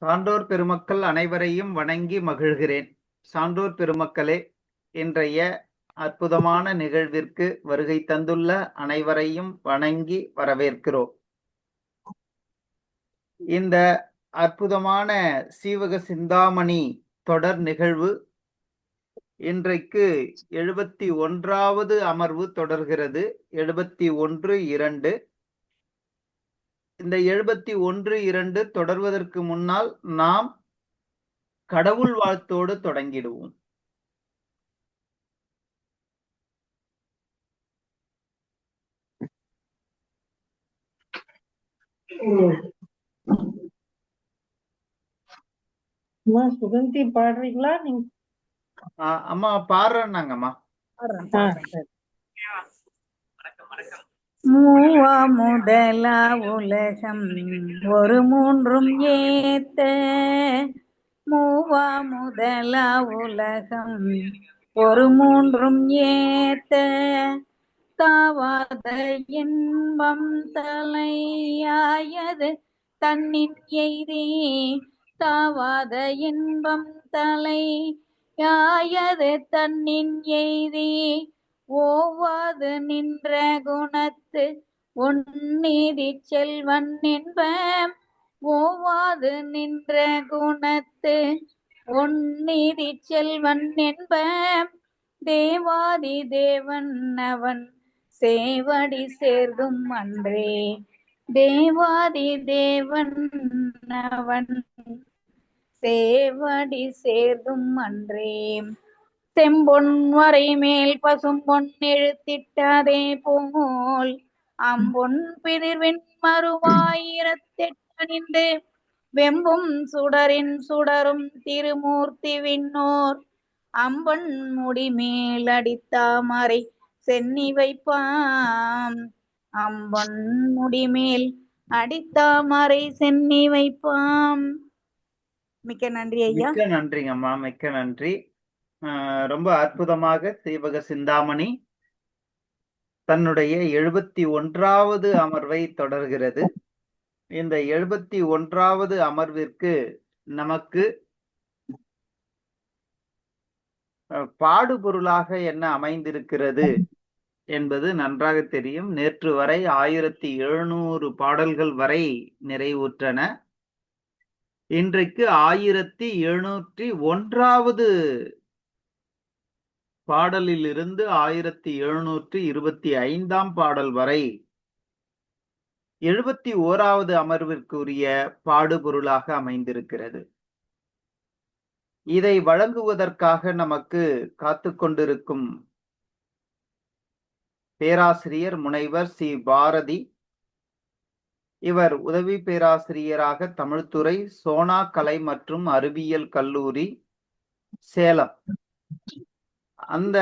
சான்றோர் பெருமக்கள் அனைவரையும் வணங்கி மகிழ்கிறேன். சான்றோர் பெருமக்களே, இன்றைய அற்புதமான நிகழ்விற்கு வருகை தந்துள்ள அனைவரையும் வணங்கி வரவேற்கிறோம். இந்த அற்புதமான சீவக சிந்தாமணி தொடர் நிகழ்வு இன்றைக்கு 71வது அமர்வு தொடர்கிறது. 71(2). இந்த 71(2) தொடர்வதற்கு முன்னால் நாம் கடவுள் வாழ்த்தோடு தொடங்கிடுவோம். சுகந்தி பாடுறீங்களா? நீங்க அம்மா பாடுறேன்னாங்கம்மா. மூவா முதலா உலகம் ஒரு மூன்றும் ஏத்த, மூவா முதலா உலகம் ஒரு மூன்றும் ஏத்த, தாவாத இன்பம் தலையாயது தன்னின் எய்தி, தாவாத இன்பம் தலையாயது தன்னின் எய்தி, ஓவாது நின்ற குணத்து ஒன்னீதி செல்வன் என்ப, ஓவாது நின்ற குணத்து ஒன்னீதி செல்வன் என்ப, தேவாதி தேவன் அவன் சேவடி சேர்தும் அன்றே, தேவாதி தேவன் அவன் சேவடி சேர்தும் அன்றே. செம்பொன் வரை மேல் பசும்பொன் எழுத்திட்டதே போல், அம்பொன் பிதிர்வின் மறுவாயிரத்தெட்டணிந்து, வெம்பும் சுடரின் சுடரும் திருமூர்த்தி விண்ணோர், அம்பன் முடிமேல் அடித்தாமரை சென்னி வைப்பாம், அம்பன் முடிமேல் அடித்தாமரை சென்னி வைப்பாம். மிக்க நன்றி ஐயா. மிக்க நன்றிங்கம்மா, மிக்க நன்றி. ரொம்ப அற்புதமாக சீவக சிந்தாமணி தன்னுடைய 71வது அமர்வை தொடர்கிறது. இந்த 71வது அமர்விற்கு நமக்கு பாடுபொருளாக என்ன அமைந்திருக்கிறது என்பது நன்றாக தெரியும். நேற்று வரை 1700 பாடல்கள் வரை நிறைவுற்றன. இன்றைக்கு 1701வது பாடலில் இருந்து 1725ஆம் பாடல் வரை 71வது அமர்விற்குரிய பாடுபொருளாக அமைந்திருக்கிறது. இதை வழங்குவதற்காக நமக்கு காத்து கொண்டிருக்கும் பேராசிரியர் முனைவர் சி. பாரதி. இவர் உதவி பேராசிரியராக தமிழ்துறை, சோனா கலை மற்றும் அறிவியல் கல்லூரி, சேலம், அந்த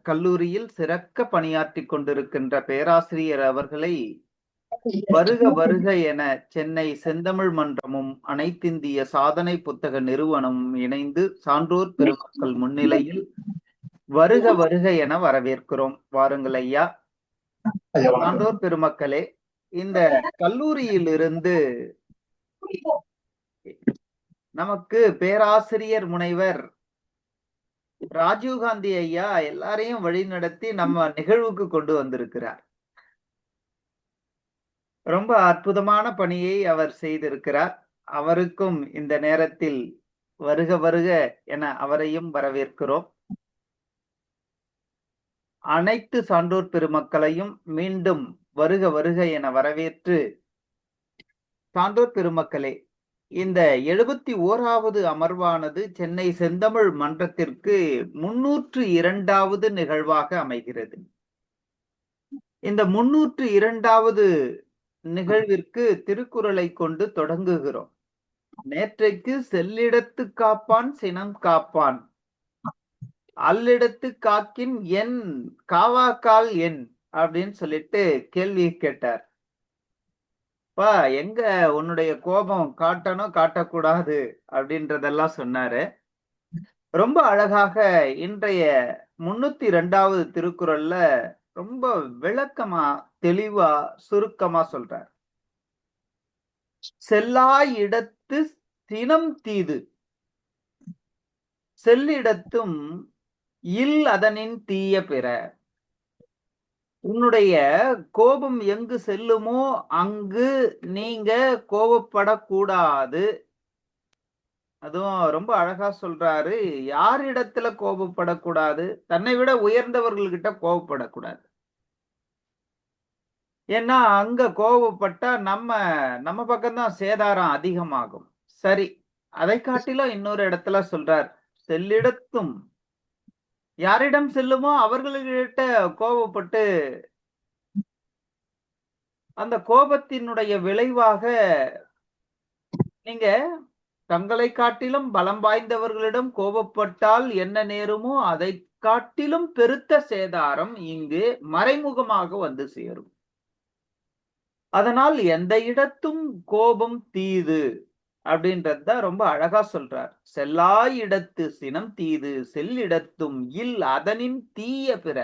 கல்லூரியில் சிறக்க பணியாற்றி கொண்டிருக்கின்ற பேராசிரியர் அவர்களை வருக வருக என சென்னை செந்தமிழ் மன்றமும் அனைத்திந்திய சாதனை புத்தக நிறுவனமும் இணைந்து சான்றோர் பெருமக்கள் முன்னிலையில் வருக வருக என வரவேற்கிறோம். வாருங்கள் ஐயா. சான்றோர் பெருமக்களே, இந்த கல்லூரியிலிருந்து நமக்கு பேராசிரியர் முனைவர் ராஜீவ்காந்தி ஐயா எல்லாரையும் வழிநடத்தி நம்ம நிகழ்வுக்கு கொண்டு வந்திருக்கிறார். ரொம்ப அற்புதமான பணியை அவர் செய்திருக்கிறார். அவருக்கும் இந்த நேரத்தில் வருக வருக என அவரையும் வரவேற்கிறோம். அனைத்து சான்றோர் பெருமக்களையும் மீண்டும் வருக வருக என வரவேற்று, சான்றோர் பெருமக்களே, இந்த 71வது அமர்வானது சென்னை செந்தமிழ் மன்றத்திற்கு 302வது நிகழ்வாக அமைகிறது. இந்த 302வது நிகழ்விற்கு திருக்குறளை கொண்டு தொடங்குகிறோம். நேற்றைக்கு செல்லிடத்து காப்பான் சினம் காப்பான், அல்லிடத்து காக்கின் என் காவாக்கால் என் அப்படின்னு சொல்லிட்டு கேள்வி கேட்டார். பா, எங்க உன்னுடைய கோபம் காட்டணும் காட்டக்கூடாது அப்படின்றதெல்லாம் சொன்னாரு. ரொம்ப அழகாக இன்றைய 302வது திருக்குறள்ல ரொம்ப விளக்கமா, தெளிவா, சுருக்கமா சொல்றார். செல்லா இடத்து சினம் தீது செல்லிடத்தும் இல் அதனின் தீய பிற. உன்னுடைய கோபம் எங்கு செல்லுமோ அங்கு நீங்க கோபப்படக்கூடாது. அதுவும் ரொம்ப அழகா சொல்றாரு. யாரிடத்துல கோபப்படக்கூடாது? தன்னை விட உயர்ந்தவர்கள்கிட்ட கோபப்படக்கூடாது. ஏன்னா அங்க கோபப்பட்டா நம்ம பக்கம்தான் சேதாரம் அதிகமாகும். சரி, அதை காட்டிலும் இன்னொரு இடத்துல சொல்றார், செல்லிடத்தும் யாரிடம் செல்லுமோ அவர்கள்கிட்ட கோபப்பட்டு அந்த கோபத்தினுடைய விளைவாக நீங்க தங்களை காட்டிலும் பலம் வாய்ந்தவர்களிடம் கோபப்பட்டால் என்ன நேருமோ அதை காட்டிலும் பெருத்த சேதாரம் இங்கு மறைமுகமாக வந்து சேரும். அதனால் எந்த இடத்தும் கோபம் தீது அப்படின்றதுதான் ரொம்ப அழகா சொல்றார். செல்லாய் இடத்து சினம் தீது செல்லிடத்தும் இல் அதனின் தீய பிற.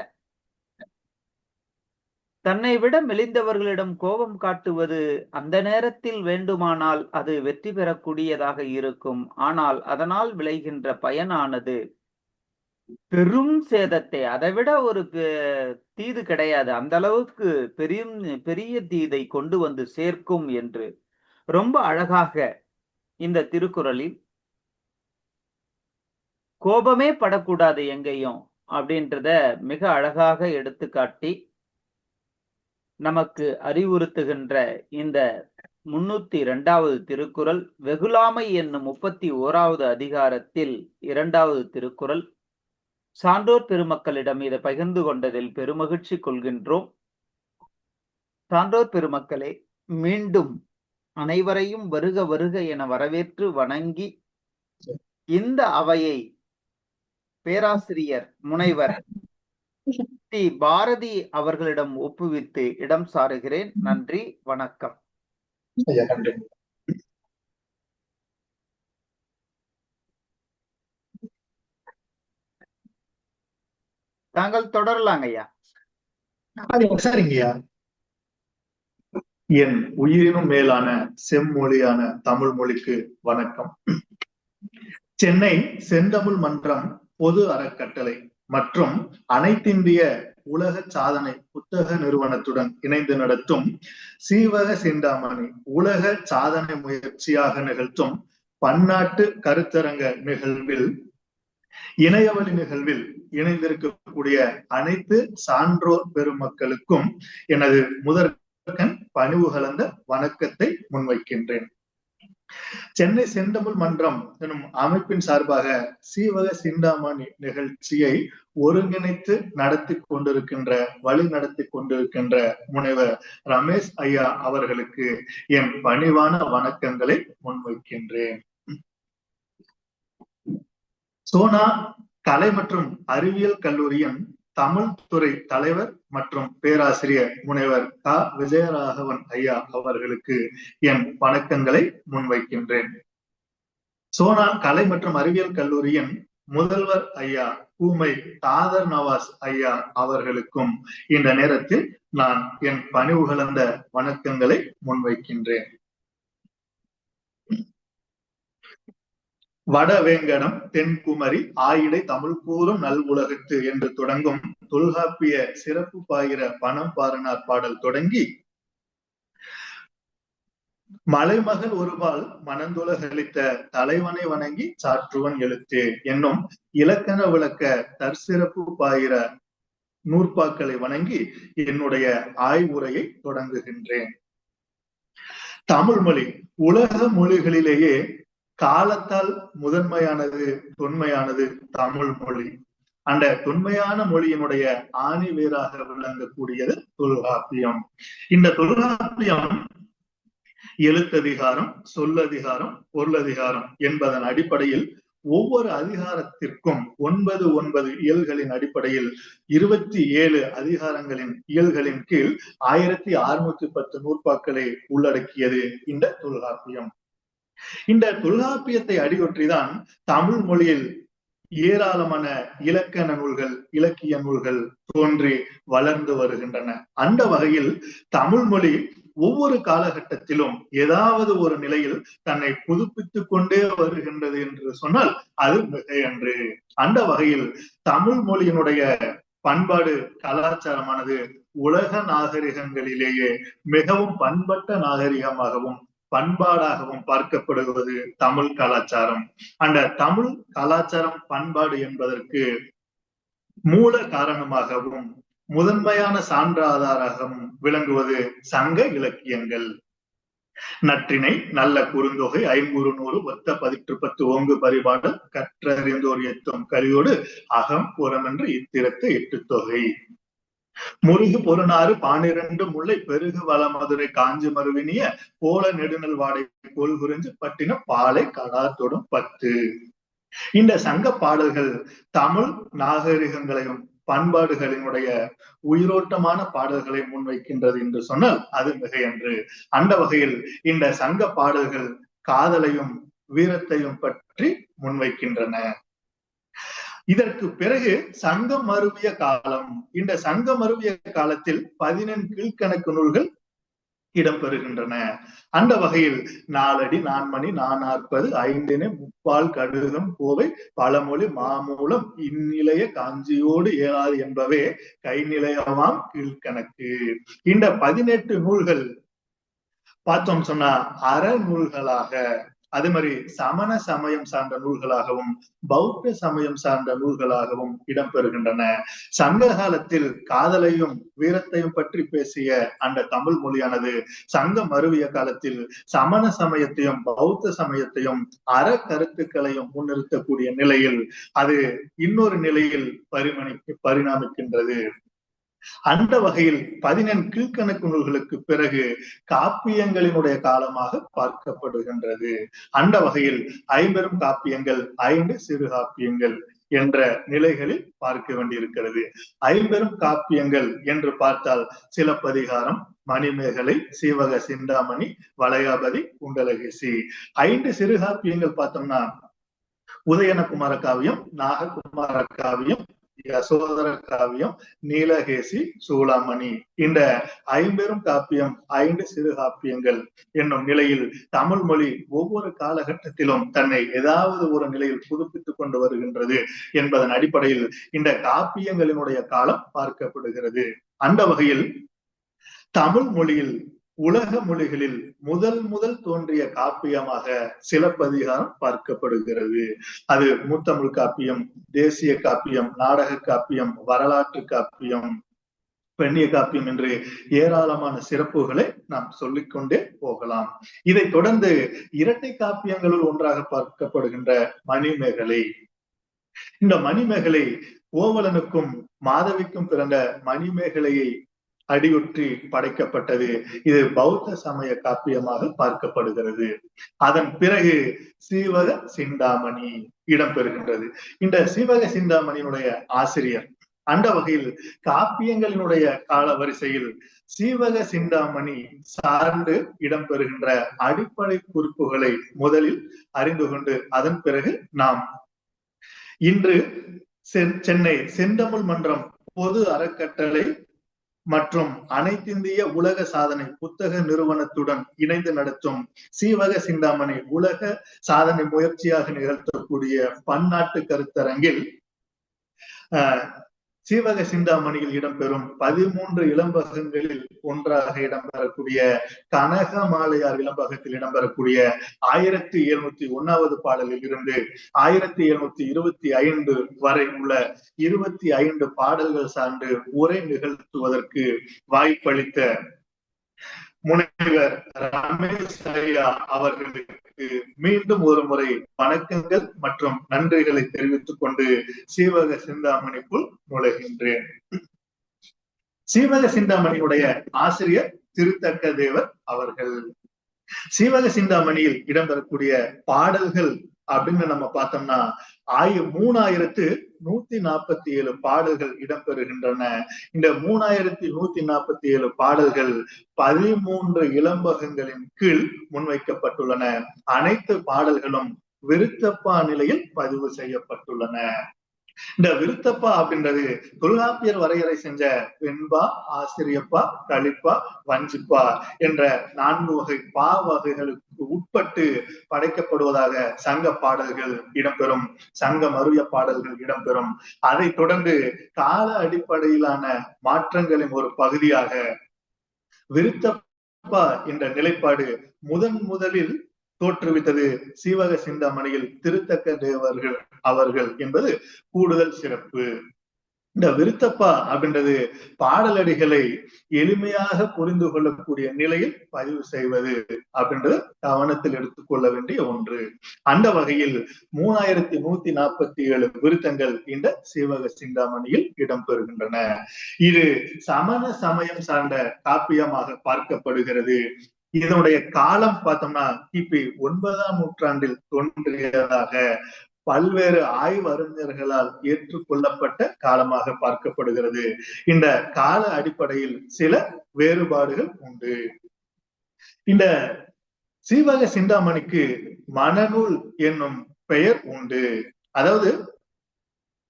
தன்னை விட மெலிந்தவர்களிடம் கோபம் காட்டுவது அந்த நேரத்தில் வேண்டுமானால் அது வெற்றி பெறக்கூடியதாக இருக்கும். ஆனால் அதனால் விளைகின்ற பயனானது பெரும் சேதத்தை, அதை விட ஒரு தீது கிடையாது, அந்த அளவுக்கு பெரிய தீதை கொண்டு வந்து சேர்க்கும் என்று ரொம்ப அழகாக இந்த திருக்குறளில் கோபமே படக்கூடாது எங்கேயும் அப்படின்றத மிக அழகாக எடுத்துக்காட்டி நமக்கு அறிவுறுத்துகின்ற இந்த 302வது திருக்குறள் வெகுளாமை என்னும் 31வது அதிகாரத்தில் 2வது திருக்குறள். சான்றோர் பெருமக்களிடம் இதை பகிர்ந்து கொண்டதில் பெருமகிழ்ச்சி கொள்கின்றோம். சான்றோர் பெருமக்களே, மீண்டும் அனைவரையும் வருக வருக என வரவேற்று வணங்கி இந்த அவையை பேராசிரியர் முனைவர் டி. பாரதி அவர்களிடம் ஒப்புவித்து இடம் சாருகிறேன். நன்றி, வணக்கம். தாங்கள் தொடரலாங்க ஐயா. சரிங்கய்யா. என் உயிரினும் மேலான செம்மொழியான தமிழ் மொழிக்கு வணக்கம். சென்னை செந்தமிழ் மன்றம் பொது அறக்கட்டளை மற்றும் அனைத்திந்திய உலக சாதனை புத்தக நிறுவனத்துடன் இணைந்து நடத்தும் சீவக சிந்தாமணி உலக சாதனை முயற்சியாக நிகழ்த்தும் பன்னாட்டு கருத்தரங்க நிகழ்வில் இணையவழி நிகழ்வில் இணைந்திருக்கக்கூடிய அனைத்து சான்றோர் பெருமக்களுக்கும் எனது முதற்கண் பணிவு கலந்த வணக்கத்தை முன்வைக்கின்றேன். சென்னை செந்தமிழ் மன்றம் எனும் அமைப்பின் சார்பாக சீவக சிந்தாமணி நிகழ்ச்சியை ஒருங்கிணைத்து வழி நடத்தி கொண்டிருக்கின்ற முனைவர் ரமேஷ் ஐயா அவர்களுக்கு என் பணிவான வணக்கங்களை முன்வைக்கின்றேன். சோனா கலை மற்றும் அறிவியல் கல்லூரியின் தமிழ் துறை தலைவர் மற்றும் பேராசிரியர் முனைவர் க. விஜயராகவன் ஐயா அவர்களுக்கு என் வணக்கங்களை முன்வைக்கின்றேன். சோனா கலை மற்றும் அறிவியல் கல்லூரியின் முதல்வர் ஐயா ஊமை தாதர் நவாஸ் ஐயா அவர்களுக்கும் இந்த நேரத்தில் நான் என் பணிவு கலந்த வணக்கங்களை முன்வைக்கின்றேன். வடவேங்கடம் தென்குமரி ஆயிடை தமிழ் கூறும் நல் உலகத்து என்று தொடங்கும் தொல்காப்பிய சிறப்பு பாயிர பணம் பாரனார் பாடல் தொடங்கி மலைமகள் ஒருபால் மனந்துலகளித்த தலைவனை வணங்கி சாற்றுவன் எழுத்து என்னும் இலக்கண விளக்க தற்சிறப்பு பாயிர நூற்பாக்களை வணங்கி என்னுடைய ஆய்வுரையை தொடங்குகின்றேன். தமிழ் மொழி உலக மொழிகளிலேயே காலத்தால் முதன்மையானது தொன்மையானது தமிழ் மொழி. அந்த தொன்மையான மொழியினுடைய ஆணி வேராக விளங்கக்கூடியது தொல்காப்பியம். இந்த தொல்காப்பியம் எழுத்ததிகாரம், சொல்லதிகாரம், பொருளதிகாரம் என்பதன் அடிப்படையில் ஒவ்வொரு அதிகாரத்திற்கும் 9 இயல்களின் அடிப்படையில் 27 அதிகாரங்களின் இயல்களின் கீழ் 1610 நூற்பாக்களை உள்ளடக்கியது இந்த தொல்காப்பியம். இந்த தொல்காப்பியத்தை அடியொற்றிதான் தமிழ் மொழியில் ஏராளமான இலக்கண நூல்கள், இலக்கிய நூல்கள் தோன்றி வளர்ந்து வருகின்றன. அந்த வகையில் தமிழ் மொழி ஒவ்வொரு காலகட்டத்திலும் ஏதாவது ஒரு நிலையில் தன்னை புதுப்பித்துக் கொண்டே வருகின்றது என்று சொன்னால் அது மிகையன்று. அந்த வகையில் தமிழ் மொழியினுடைய பண்பாடு கலாச்சாரமானது உலக நாகரிகங்களிலேயே மிகவும் பண்பட்ட நாகரிகமாகவும் பண்பாடாகவும் பார்க்கப்படுவது தமிழ் கலாச்சாரம். அந்த தமிழ் கலாச்சாரம் பண்பாடு என்பதற்கு மூல காரணமாகவும் முதன்மையான சான்றாதாரமாகவும் விளங்குவது சங்க இலக்கியங்கள். நற்றிணை, நல்ல குறுந்தொகை, ஐங்குறு நூறு, ஒத்த 10 ஓங்கு பரிபாடல், கற்றறிந்தோர் எத்தும் கலியோடு அகம் புறமென்று இத்திரத்து 8 தொகை. முருகு பொருநாறு 12 முல்லை பெருகு வளமதுரை காஞ்சி மருவினிய போல நெடுநல் வாடை கோல் குறிஞ்சு பட்டின பாலை கடாத்தொடும் 10. இந்த சங்க பாடல்கள் தமிழ் நாகரிகங்களையும் பண்பாடுகளினுடைய உயிரோட்டமான பாடல்களை முன்வைக்கின்றது என்று சொன்னால் அது மிகையன்று. அந்த வகையில் இந்த சங்க பாடல்கள் காதலையும் வீரத்தையும் பற்றி முன்வைக்கின்றன. இதற்கு பிறகு சங்கம் மருவிய காலம். இந்த சங்கம் மருவிய காலத்தில் 14 கீழ்கணக்கு நூல்கள் இடம்பெறுகின்றன. அந்த வகையில் 4 அடி 4 மணி 440 5 முப்பால் கடுகம் கோவை பழமொழி மாமூலம் இந்நிலைய காஞ்சியோடு ஏறாது என்பவே கைநிலையமாம் கீழ்கணக்கு. இந்த 18 நூல்கள் பார்த்தோம் சொன்னா அறநூல்களாக, அதே மாதிரி சமண சமயம் சார்ந்த நூல்களாகவும் பௌத்த சமயம் சார்ந்த நூல்களாகவும் இடம்பெறுகின்றன. சங்க காலத்தில் காதலையும் வீரத்தையும் பற்றி பேசிய அந்த தமிழ் மொழியானது சங்கம் மருவிய காலத்தில் சமண சமயத்தையும் பௌத்த சமயத்தையும் அற கருத்துக்களையும் முன்னிறுத்தக்கூடிய நிலையில் அது இன்னொரு நிலையில் பரிணாமிக்கின்றது. அந்த வகையில் 14 கீழ்கணக்கு நூல்களுக்கு பிறகு காப்பியங்களினுடைய காலமாக பார்க்கப்படுகின்றது. அந்த வகையில் 50 காப்பியங்கள் 5 சிறு காப்பியங்கள் என்ற நிலைகளில் பார்க்க வேண்டியிருக்கிறது. 50 காப்பியங்கள் என்று பார்த்தால் சிலப்பதிகாரம், மணிமேகலை, சீவக சிந்தாமணி, வளையாபதி, குண்டலகேசி. 5 சிறு காப்பியங்கள் பார்த்தோம்னா உதயனகுமார காவியம், நாககுமார காவியம், யசோதர காவியம், நீலகேசி, சூளாமணி. இந்த 50 காப்பியம் 5 சிறு காப்பியங்கள் என்னும் நிலையில் தமிழ் மொழி ஒவ்வொரு காலகட்டத்திலும் தன்னை ஏதாவது ஒரு நிலையில் புதுப்பித்துக் கொண்டு வருகின்றது என்பதன் அடிப்படையில் இந்த காப்பியங்களினுடைய காலம் பார்க்கப்படுகிறது. அந்த வகையில் தமிழ் மொழியில் உலக மொழிகளில் முதல் தோன்றிய காப்பியமாக சிலப்பதிகாரம் பார்க்கப்படுகிறது. அது முத்தமிழ் காப்பியம், தேசிய காப்பியம், நாடக காப்பியம், வரலாற்று காப்பியம், பெண்ணிய காப்பியம் என்று ஏராளமான சிறப்புகளை நாம் சொல்லிக்கொண்டே போகலாம். இதை தொடர்ந்து இரட்டை காப்பியங்களுள் ஒன்றாக பார்க்கப்படுகின்ற மணிமேகலை. இந்த மணிமேகலை கோவலனுக்கும் மாதவிக்கும் பிறந்த மணிமேகலையை அடியொற்றி படைக்கப்பட்டது. இது பௌத்த சமய காப்பியமாக பார்க்கப்படுகிறது. அதன் பிறகு சீவக சிந்தாமணி இடம்பெறுகின்றது. இந்த சீவக சிந்தாமணியினுடைய ஆசிரியர் அந்த வகையில் காப்பியங்களினுடைய கால வரிசையில் சீவக சிந்தாமணி சார்ந்து இடம்பெறுகின்ற அடிப்படை குறிப்புகளை முதலில் அறிந்து கொண்டு அதன் பிறகு நாம் இன்று சென்னை செந்தமிழ் மன்றம் பொது அறக்கட்டளை மற்றும் அனைத்திந்திய உலக சாதனை புத்தக நிறுவனத்துடன் இணைந்து நடத்தும் சீவக சிந்தாமணி உலக சாதனை முயற்சியாக நிகழ்த்தக்கூடிய பன்னாட்டு கருத்தரங்கில் சீவக சிந்தாமணியில் இடம்பெறும் 13 இளம்பகங்களில் ஒன்றாக இடம்பெறக்கூடிய கனகமாலையார் இளம்பகத்தில் இடம்பெறக்கூடிய 1701வது பாடலில் இருந்து 1725 வரை உள்ள 25 பாடல்கள் சார்ந்து உரை நிகழ்த்துவதற்கு வாய்ப்பளித்த முனைவர் ரமேஷ் ஐயா அவர்களுக்கு மீண்டும் ஒரு முறை வணக்கங்கள் மற்றும் நன்றிகளை தெரிவித்துக் கொண்டு சீவக சிந்தாமணிக்குள் நுழைகின்றேன். சீவக சிந்தாமணியுடைய ஆசிரியர் திருத்தக்க தேவர் அவர்கள். சீவக சிந்தாமணியில் இடம்பெறக்கூடிய பாடல்கள் அப்படின்னு நம்ம பார்த்தோம்னா 3147 பாடல்கள் இடம்பெறுகின்றன. இந்த 3147 பாடல்கள் 13 இளம்பகங்களின் கீழ் முன்வைக்கப்பட்டுள்ளன. அனைத்து பாடல்களும் விருத்தப்பா நிலையில் பதிவு செய்யப்பட்டுள்ளன. இந்த விருத்தப்பா அப்படின்றது தொல்காப்பியர் வரையறை செஞ்ச வெண்பா, ஆசிரியப்பா, களிப்பா, வஞ்சிப்பா என்ற 4 வகை பா வகைகளுக்கு உட்பட்டு படைக்கப்படுவதாக சங்க பாடல்கள் இடம்பெறும், சங்க மருவிய பாடல்கள் இடம்பெறும். அதை தொடர்ந்து கால அடிப்படையிலான மாற்றங்களின் ஒரு பகுதியாக விருத்தப்பா என்ற நிலைப்பாடு முதலில் தோற்றுவித்தது சீவக சிந்தாமணியில் திருத்தக்க தேவர்கள் அவர்கள் என்பது கூடுதல் சிறப்பு. இந்த விருத்தப்பா அப்படின்றது பாடலடிகளை எளிமையாக புரிந்து கொள்ளக்கூடிய நிலையில் பதிவு செய்வது அப்படின்றது கவனத்தில் எடுத்துக்கொள்ள வேண்டிய ஒன்று. அந்த வகையில் 3147 விருத்தங்கள் இந்த சீவக சிந்தாமணியில் இடம்பெறுகின்றன. இது சமண சமயம் சார்ந்த காப்பியமாக பார்க்கப்படுகிறது. இதனுடைய காலம் பார்த்தோம்னா கிபி 9ஆம் நூற்றாண்டில் தோன்றியதாக பல்வேறு ஆய்வறிஞர்களால் ஏற்றுக்கொள்ளப்பட்ட காலமாக பார்க்கப்படுகிறது. இந்த கால அடிப்படையில் சில வேறுபாடுகள் உண்டு. இந்த சீவக சிந்தாமணிக்கு மணநூல் என்னும் பெயர் உண்டு. அதாவது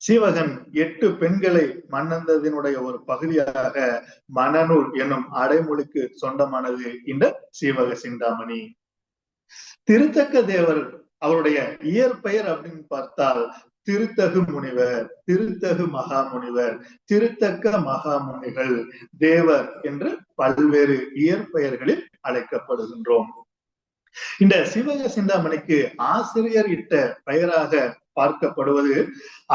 சீவகன் 8 பெண்களை மணந்ததினுடைய ஒரு பகுதியாக மணநூல் என்னும் அடைமொழிக்கு சொந்தமானது இந்த சீவக சிந்தாமணி. திருத்தக்க தேவர் அவருடைய இயற்பெயர் அப்படின்னு பார்த்தால் திருத்தகு முனிவர், திருத்தகு மகாமுனிவர், திருத்தக்க மகாமுனிகள், தேவர் என்று பல்வேறு இயற்பெயர்களில் அழைக்கப்படுகின்றோம். இந்த சீவக சிந்தாமணிக்கு ஆசிரியர் இட்ட பெயராக பார்க்கப்படுவது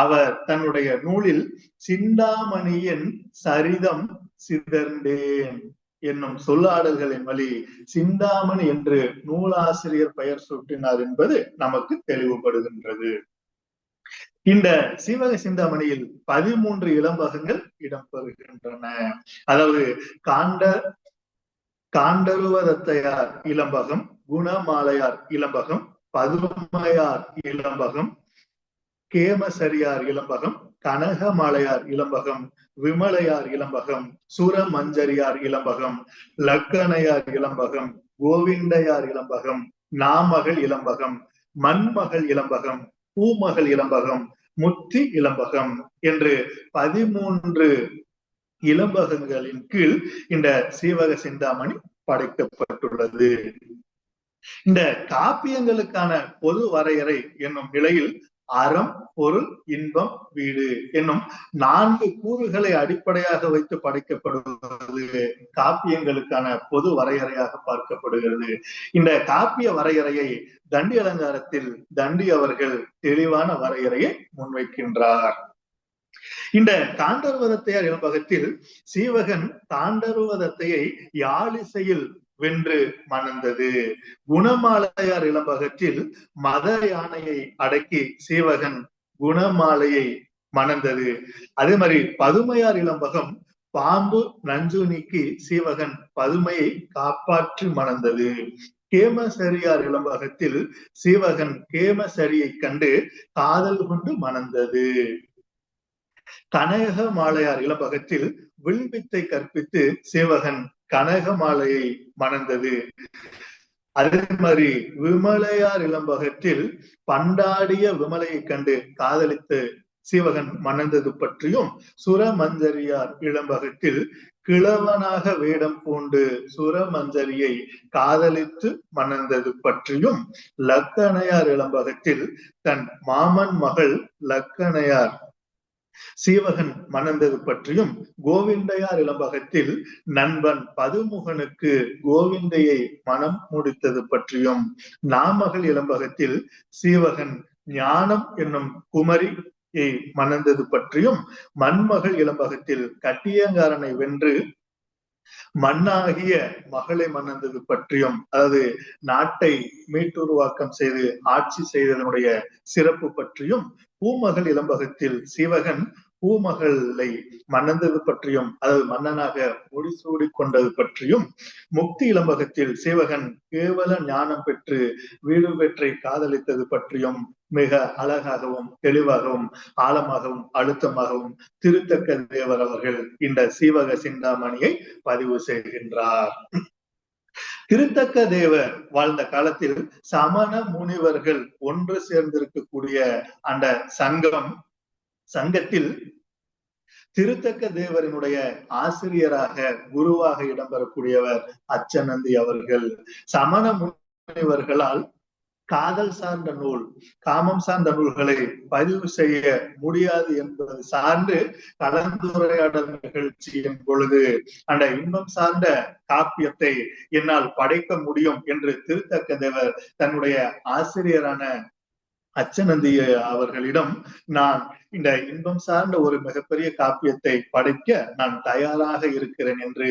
அவர் தன்னுடைய நூலில் சிந்தாமணியின் சரிதம் சிதர்ந்தேன் என்னும் சொல்லாடல்களின் வழி சிந்தாமணி என்று நூலாசிரியர் பெயர் சூட்டினார் என்பது நமக்கு தெளிவுபடுகின்றது. இந்த சீவக சிந்தாமணியில் 13 இளம்பகங்கள் இடம்பெறுகின்றன. அதாவது காண்டருவதத்தையார் இளம்பகம், குணமாலையார் இளம்பகம், பதுமையார் இளம்பகம், கேமசரியார் இளம்பகம், கனகமாலையார் இளம்பகம், விமலையார் இளம்பகம், சுரமஞ்சரியார் இளம்பகம், லக்கணையார் இளம்பகம், கோவிண்டையார் இளம்பகம், நாமகள் இளம்பகம், மண்மகள் இளம்பகம், பூமகள் இளம்பகம், முத்தி இளம்பகம் என்று 13 இளம்பகங்களின் கீழ் இந்த சீவக சிந்தாமணி படைக்கப்பட்டுள்ளது. இந்த காப்பியங்களுக்கான பொது வரையறை என்னும் நிலையில் அறம், பொருள், இன்பம், வீடு என்னும் 4 கூறுகளை அடிப்படையாக வைத்து படைக்கப்படுவது காப்பியங்களுக்கான பொது வரையறையாக பார்க்கப்படுகிறது. இந்த காப்பிய வரையறையை தண்டி அலங்காரத்தில் தண்டி அவர்கள் தெளிவான வரையறையை முன்வைக்கின்றார். இந்த காண்டருவதத்தையார் இளம்பகத்தில் சீவகன் காண்டருவதத்தையை யாழிசையில் வென்று மணந்தது. குணமாலையார் இளம்பகத்தில் மத யானையை அடக்கி சீவகன் குணமாலையை மணந்தது. அதே மாதிரி பதுமையார் இளம்பகம் பாம்பு நஞ்சு நீக்கி சீவகன் பதுமையை காப்பாற்றி மணந்தது. கேமசரியார் இளம்பகத்தில் சீவகன் கேமசரியை கண்டு காதல் கொண்டு மணந்தது. கனகமாலையார் இளம்பகத்தில் வில்வித்தை கற்பித்து சீவகன் கனகமாலையை மணந்தது. அதே மாதிரி விமலையார் இளம்பகத்தில் பண்டாடிய விமலையை கண்டு காதலித்து சீவகன் மணந்தது பற்றியும், சுரமஞ்சரியார் இளம்பகத்தில் கிழவனாக வேடம் பூண்டு சுரமஞ்சரியை காதலித்து மணந்தது பற்றியும், லக்கணையார் இளம்பகத்தில் தன் மாமன் மகள் லக்கணையார் சீவகன் மணந்தது பற்றியும், கோவிண்டையார் இளம்பகத்தில் நண்பன் பதுமுகனுக்கு கோவிந்தையை மனம் முடித்தது பற்றியும், நாமகள் இளம்பகத்தில் சீவகன் ஞானம் என்னும் குமரியை மணந்தது பற்றியும், மண்மகள் இளம்பகத்தில் கட்டியங்காரனை வென்று மண்ணாகிய மகளை மணந்தது பற்றியும், அதாவது நாட்டை மீட்டுருவாக்கம் செய்து ஆட்சி செய்ததனுடைய சிறப்பு பற்றியும், பூமகள் இளம்பகத்தில் சீவகன் பூமகளை மணந்தது பற்றியும், அதாவது மன்னனாக முடிசூடி கொண்டது பற்றியும், முக்தி இளம்பகத்தில் சீவகன் கேவல ஞானம் பெற்று வீடு பெற்றை காதலித்தது பற்றியும் மிக அழகாகவும் தெளிவாகவும் ஆழமாகவும் அழுத்தமாகவும் திருத்தக்க தேவர் அவர்கள் இந்த சீவக சிந்தாமணியை பதிவு செய்கின்றார். திருத்தக்க தேவர் வாழ்ந்த காலத்தில் சமண முனிவர்கள் ஒன்று சேர்ந்திருக்கக்கூடிய அந்த சங்கம் சங்கத்தில் திருத்தக்க தேவரினுடைய ஆசிரியராக குருவாக இடம்பெறக்கூடியவர் அச்சநந்தி அவர்கள். சமண முனிவர்களால் காதல் சார்ந்த நூல், காமம் சார்ந்த நூல்களை பதிவு செய்ய முடியாது என்பது சார்ந்து கலந்துரையாடல் நிகழ்ச்சியின் பொழுது அந்த இன்பம் சார்ந்த காப்பியத்தை என்னால் படைக்க முடியும் என்று திருத்தக்க தேவர் தன்னுடைய ஆசிரியரான அச்சநந்தி அவர்களிடம் நான் இந்த இன்பம் சார்ந்த ஒரு மிகப்பெரிய காப்பியத்தை படைக்க நான் தயாராக இருக்கிறேன் என்று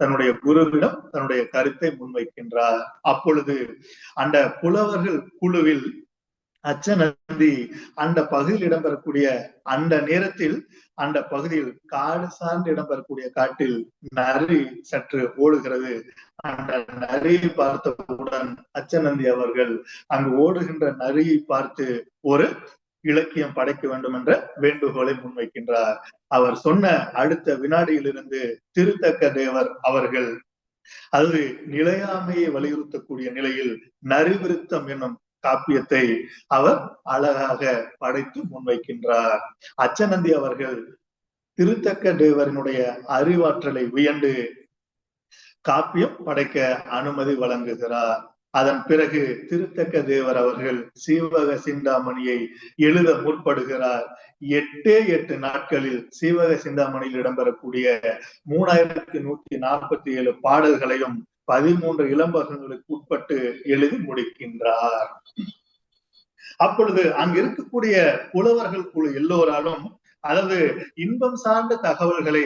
தன்னுடைய குருவிடம் தன்னுடைய கருத்தை முன்வைக்கின்றார். அப்பொழுது அந்த புலவர்கள் குழுவில் அச்சநந்தி அந்த பகுதியில் இடம்பெறக்கூடிய அந்த நேரத்தில் அந்த பகுதியில் காடு சார்ந்து இடம்பெறக்கூடிய காட்டில் நரி சற்று ஓடுகிறது. அந்த நரியை பார்த்தவுடன் அச்சநந்தி அவர்கள் அங்கு ஓடுகின்ற நரியை பார்த்து ஒரு இலக்கியம் படைக்க வேண்டும் என்ற வேண்டுகோளை முன்வைக்கின்றார். அவர் சொன்ன அடுத்த வினாடியிலிருந்து திருத்தக்க தேவர் அவர்கள் அது நிலையாமையை வலியுறுத்தக்கூடிய நிலையில் நரிவிருத்தம் என்னும் காப்பியத்தை அவர் அழகாக படைத்து முன்வைக்கின்றார். அச்சநந்தி அவர்கள் திருத்தக்க தேவரினுடைய அறிவாற்றலை வியந்து காப்பியம் படைக்க அனுமதி வழங்குகிறார். அதன் பிறகு திருத்தக்க தேவர் அவர்கள் சீவக சிந்தாமணியை எழுத முற்படுகிறார். 8 நாட்களில் சீவக சிந்தாமணியில் இடம்பெறக்கூடிய 3147 பாடல்களையும் 13 இளம்பகங்களுக்கு உட்பட்டு எழுதி முடிக்கின்றார். அப்பொழுது அங்கு இருக்கக்கூடிய புலவர்கள் குழு எல்லோராலும், அதாவது இன்பம் சார்ந்த தகவல்களை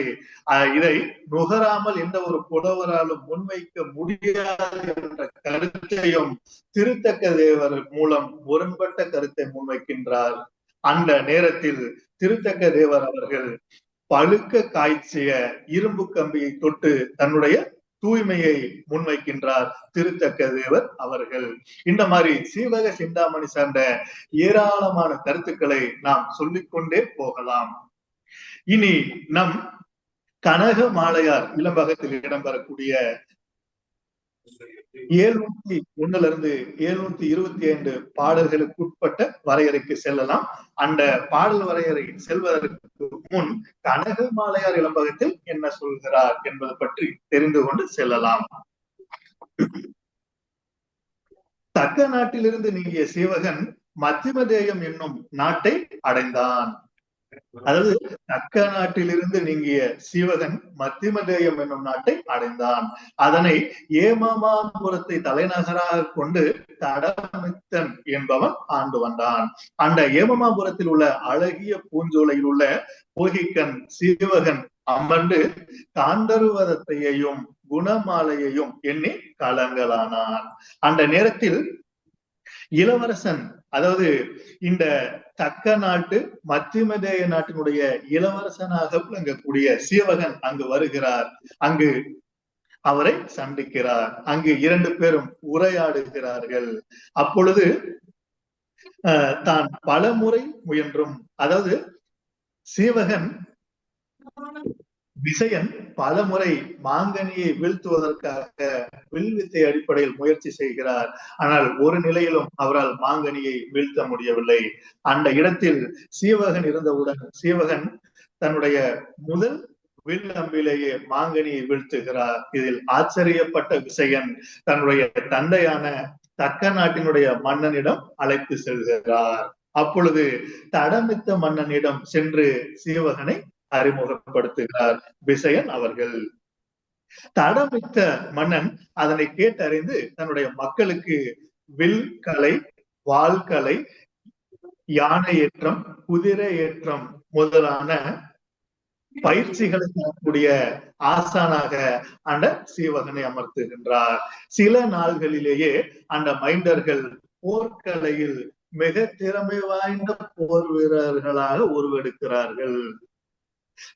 இதை நுகராமல் எந்த ஒரு புலவராலும் முன்வைக்க முடியாது என்ற கருத்தையும் திருத்தக்க தேவர் மூலம் முரண்பட்ட கருத்தை முன்வைக்கின்றார். அந்த நேரத்தில் திருத்தக்க தேவர் அவர்கள் பழுக்க காய்ச்சிய இரும்பு கம்பியை தொட்டு தன்னுடைய தூய்மையை முன்வைக்கின்றார் திருத்தக்க தேவர் அவர்கள். இந்த மாதிரி சீவக சிந்தாமணி சார்ந்த ஏராளமான கருத்துக்களை நாம் சொல்லிக்கொண்டே போகலாம். இனி நம் கனக மாலையார் இளம்பகத்தில் இடம்பெறக்கூடிய 701 725 பாடல்களுக்கு உட்பட்ட வரையறைக்கு செல்லலாம். அந்த பாடல் வரையறை செல்வதற்கு முன் கனக மாலையார் இளம்பகத்தில் என்ன சொல்கிறார் என்பது பற்றி தெரிந்து கொண்டு செல்லலாம். தக்க நாட்டிலிருந்து நீங்கிய சீவகன் மத்திமதேயம் என்னும் நாட்டை அடைந்தான். அதாவது தக்க நாட்டிலிருந்து நீங்கிய சீவகன் மத்திமதேயம் என்னும் நாட்டை அடைந்தான். அதனை ஏமாமாபுரத்தை தலைநகராக கொண்டு தடமித்தன் என்பவன் ஆண்டு வந்தான். அந்த ஏமாமாபுரத்தில் உள்ள அழகிய பூஞ்சோலையில் உள்ள போகிக்கன் சீவகன் அமர்ந்து காந்தருவதத்தையையும் குணமாலையையும் எண்ணி கலங்கலானான். அந்த நேரத்தில் இளவரசன், அதாவது இந்த தக்க நாட்டு மத்திமதேய நாட்டினுடைய இளவரசனாக விளங்கக்கூடிய சீவகன் அங்கு வருகிறார். அங்கு அவரை சந்திக்கிறார். அங்கு 2 பேரும் உரையாடுகிறார்கள். அப்பொழுது தான் பலமுறை முயன்றும், அதாவது சீவகன் விசயன் பலமுறை மாங்கனியை வீழ்த்துவதற்காக வில்வித்தை அடிப்படையில் முயற்சி செய்கிறார். ஆனால் ஒரு நிலையிலும் அவரால் மாங்கனியை வீழ்த்த முடியவில்லை. அந்த இடத்தில் சீவகன் இருந்தவுடன் சீவகன் தன்னுடைய முதல் வில் அம்பிலேயே மாங்கனியை வீழ்த்துகிறார். இதில் ஆச்சரியப்பட்ட விசயன் தன்னுடைய தந்தையான தக்க நாட்டினுடைய மன்னனிடம் அழைத்து செல்கிறார். அப்பொழுது தடமித்த மன்னனிடம் சென்று சீவகனை அறிமுகப்படுத்துகிறார் விசயன் அவர்கள். தடமித்த மன்னன் அதனை கேட்டறிந்து தன்னுடைய மக்களுக்கு வில் கலை, வாள்கலை, யானை ஏற்றம், குதிரை ஏற்றம் முதலான பயிற்சிகளை தரக்கூடிய ஆசானாக அந்த சீவகனை அமர்த்துகின்றார். சில நாள்களிலேயே அந்த மைண்டர்கள் போர்க்கலையில் மிக திறமை வாய்ந்த போர் வீரர்களாக உருவெடுக்கிறார்கள்,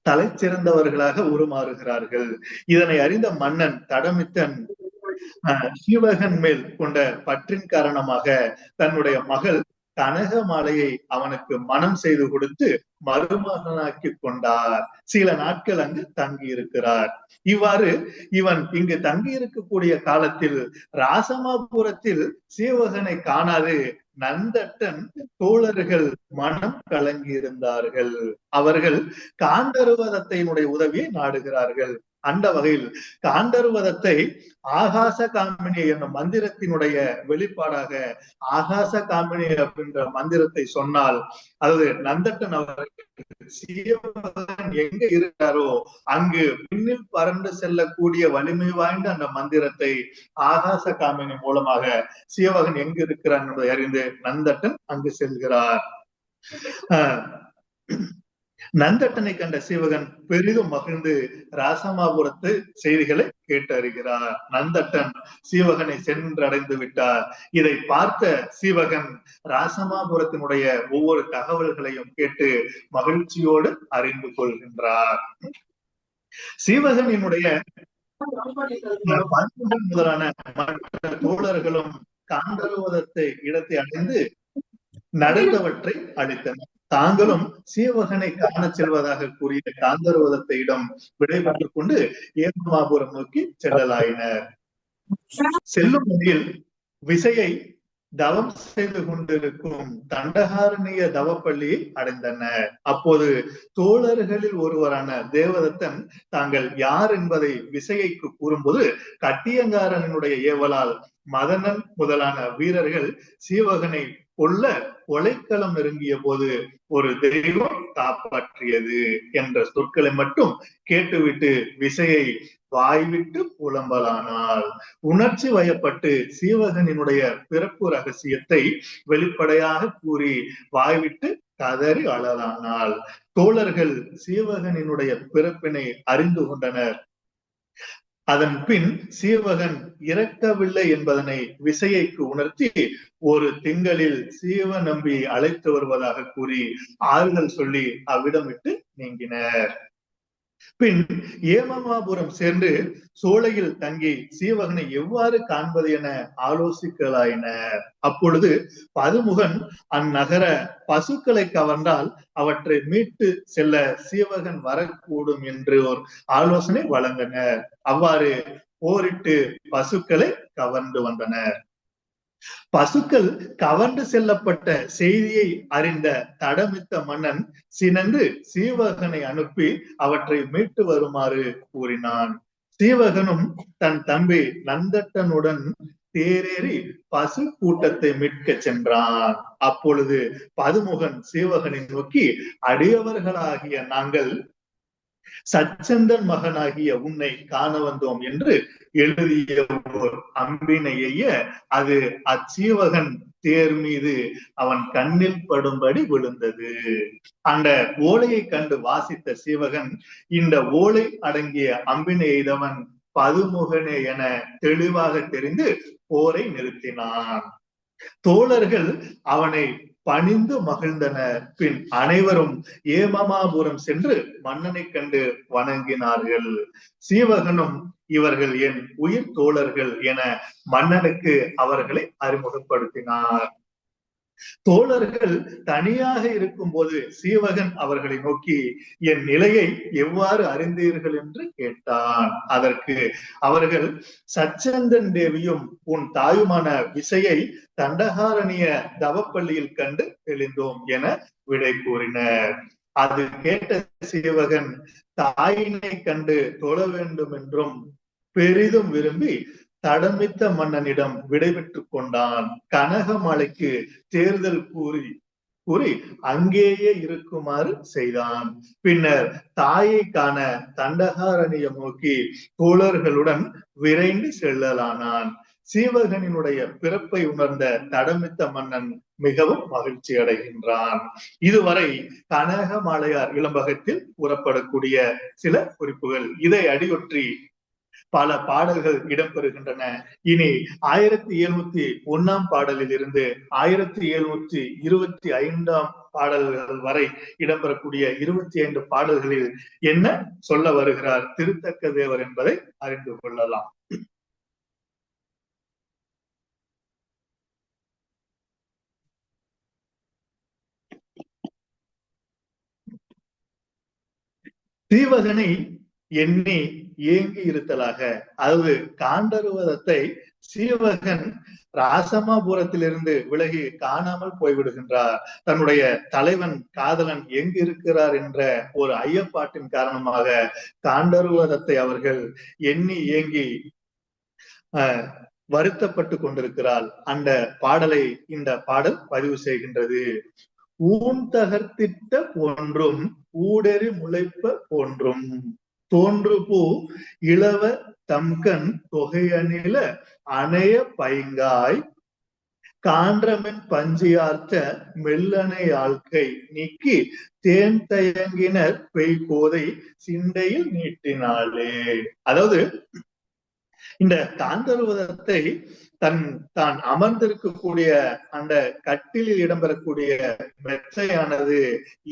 தலை சிறந்தவர்களாக உருமாறுகிறார்கள். இதனை அறிந்த மன்னன் தடமித்தன் சீவகன் மேல் கொண்ட பற்றின் காரணமாக தன்னுடைய மகள் கனக மாலையை அவனுக்கு மனம் செய்து கொடுத்து மருமகனாக்கி கொண்டார். சில நாட்கள் அங்கு தங்கி இருக்கிறார். இவ்வாறு இவன் இங்கு தங்கி இருக்கக்கூடிய காலத்தில் ராசமாபுரத்தில் சீவகனை காணாது நந்தட்டன் தோழர்கள் மனம் கலங்கியிருந்தார்கள். அவர்கள் காண்டருவதத்தையினுடைய உதவியை நாடுகிறார்கள். அந்த வகையில் காண்டருவதத்தை ஆகாச காமினி என்னும் மந்திரத்தினுடைய வெளிப்பாடாக ஆகாச காமினி அப்படின்ற மந்திரத்தை சொன்னால், அது நந்தட்டன் அவர்கள் சிவபகவான் எங்க இருக்கிறாரோ அங்கு விண்ணில் பறந்து செல்லக்கூடிய வலிமை வாய்ந்த அந்த மந்திரத்தை ஆகாச காமினி மூலமாக சிவபகன் எங்க இருக்கிறார் என்பதை அறிந்து நந்தட்டன் அங்கு செல்கிறார். நந்தட்டனை கண்ட சிவகன் பெரிதும் மகிழ்ந்து ராசமாபுரத்து செய்திகளை கேட்டறிகிறார். நந்தட்டன் சீவகனை சென்றடைந்து விட்டார். இதை பார்த்த சீவகன் ராசமாபுரத்தினுடைய ஒவ்வொரு தகவல்களையும் கேட்டு மகிழ்ச்சியோடு அறிந்து கொள்கின்றார். சீவகனினுடைய முதலான மற்ற தோழர்களும் காண்டருவதத்தை இடத்தை அடைந்து நடந்தவற்றை அளித்தனர். தாங்களும் சீவகனை காண செல்வதாக கூறிய காந்தருவதத்தையிடம் விடைபெற்றுக் கொண்டு ஏமாபுரம் நோக்கி செல்லலாயினர். செல்லும் வழியில் விசையை தவம் செய்து கொண்டிருக்கும் தண்டகாரணிய தவப்பள்ளியை அடைந்தனர். அப்போது தோழர்களில் ஒருவரான தேவதத்தன் தாங்கள் யார் என்பதை விசையைக்கு கூறும்போது கட்டியங்காரனுடைய ஏவலால் மதனன் முதலான வீரர்கள் சீவகனை கொல்ல கொலைக்களம் நெருங்கிய போது ஒரு தெய்வம் காப்பாற்றியது என்ற சொற்களை மட்டும் கேட்டுவிட்டு விசையை வாய்விட்டு புலம்பலானாள். உணர்ச்சி வயப்பட்டு சீவகனினுடைய பிறப்பு ரகசியத்தை வெளிப்படையாக கூறி வாய்விட்டு கதறி அழலானாள். தோழர்கள் சீவகனினுடைய பிறப்பினை அறிந்து கொண்டனர். அதன் பின் சீவகன் இறக்கவில்லை என்பதனை விசையைக்கு உணர்த்தி ஒரு திங்களில் சீவ நம்பி அழைத்து வருவதாக கூறி ஆறுதல் சொல்லி அவ்விடம் விட்டு நீங்கினர். பின் ஏமமாபுரம் சேர்ந்து சோலையில் தங்கி சீவகனை எவ்வாறு காண்பது என ஆலோசிக்கலாயினர். அப்பொழுது பதுமுகன் அந்நகர பசுக்களை கவர்ந்தால் அவற்றை மீட்டு செல்ல சீவகன் வரக்கூடும் என்று ஒரு ஆலோசனை வழங்கினர். அவ்வாறு போரிட்டு பசுக்களை கவர்ந்து வந்தனர். பசுக்கள் கவர்ந்து செல்லப்பட்ட செய்தியை அறிந்த தடமித்த மன்னன் சினந்து சீவகனை அனுப்பி அவற்றை மீட்டு வருமாறு கூறினான். சீவகனும் தன் தம்பி நந்தட்டனுடன் தேரேறி பசு கூட்டத்தை மீட்க சென்றான். அப்பொழுது பதுமுகன் சீவகனை நோக்கி, அடியவர்களாகிய நாங்கள் சச்சந்தன் மகனாகிய உன்னை காண வந்தோம் என்று எழுதிய ஒரு அம்பினைய அது அச்சீவகன் தேர் மீது அவன் கண்ணில் படும்படி விழுந்தது. அந்த ஓலையை கண்டு வாசித்த சீவகன் இந்த ஓலை அடங்கிய அம்பினை எய்தவன் பதுமுகனே என தெளிவாக தெரிந்து போரை நிறுத்தினான். தோழர்கள் அவனை பணிந்து மகிழ்ந்தனர். பின் அனைவரும் ஏமமாபுரம் சென்று மன்னனை கண்டு வணங்கினார்கள். சீவகனும் இவர்கள் என் உயிர் தோழர்கள் என மன்னனுக்கு அவர்களை அறிமுகப்படுத்தினார். தோழர்கள் தனியாக இருக்கும் போது சீவகன் அவர்களை நோக்கி என் நிலையை எவ்வாறு அறிந்தீர்கள் என்று கேட்டான். அதற்கு அவர்கள் சச்சந்தன் தேவியும் உன் தாயுமான விசையை தண்டகாரணிய தவப்பள்ளியில் கண்டு தெளிந்தோம் என விடை கூறினர். அது கேட்ட சீவகன் தாயினை கண்டு தொழ வேண்டும் என்றும் பெரிதும் விரும்பி தடமித்த மன்னனிடம் விடைபெற்றுக் கொண்டான். கனகமலைக்கு தேர்தல் கூறி அங்கேயே இருக்குமாறு செய்தான். பின்னர் தாயை காண தண்டகாரணியம் நோக்கி தோழர்களுடன் விரைந்து செல்லலானான். சீவகனினுடைய பிறப்பை உணர்ந்த தடமித்த மன்னன் மிகவும் மகிழ்ச்சி அடைகின்றான். இதுவரை கனகமாலையார் இளம்பகத்தில் கூறப்படக்கூடிய சில குறிப்புகள். இதை அடியொற்றி பல பாடல்கள் இடம்பெறுகின்றன. இனி 1701 பாடலில் இருந்து 1725 பாடல்கள் வரை இடம்பெறக்கூடிய 25 பாடல்களில் என்ன சொல்ல வருகிறார் திருத்தக்க தேவர் என்பதை அறிந்து கொள்ளலாம். சீவகனை எண்ணி ஏங்கி இருத்தலாக. அதாவது காண்டருவதத்தை சீவகன் ராசமாபுரத்திலிருந்து விலகி காணாமல் போய்விடுகின்றார். தன்னுடைய தலைவன் காதலன் எங்கு இருக்கிறார் என்ற ஒரு ஐயப்பாட்டின் காரணமாக காண்டருவதத்தை அவர்கள் எண்ணி ஏங்கி வருத்தப்பட்டு கொண்டிருக்கிறாள். அந்த பாடலை இந்த பாடல் பதிவு செய்கின்றது. ஊன் தகர்த்திட்ட போன்றும் ஊடெறி முளைப்ப போன்றும் தோன்று பூ இளவ தம்கண் தொகையணில அணைய பைங்காய் கான்றமென் பஞ்சியார்த்த மெல்லனை ஆழ்க்கை நீக்கி தேன் தயங்கினர் பெய்கோதை சிந்தையில் நீட்டினாளே. அதாவது இந்த காந்தருவதத்தை தான் அமர்ந்திருக்கக்கூடிய அந்த கட்டிலில் இடம்பெறக்கூடிய மெத்தையானது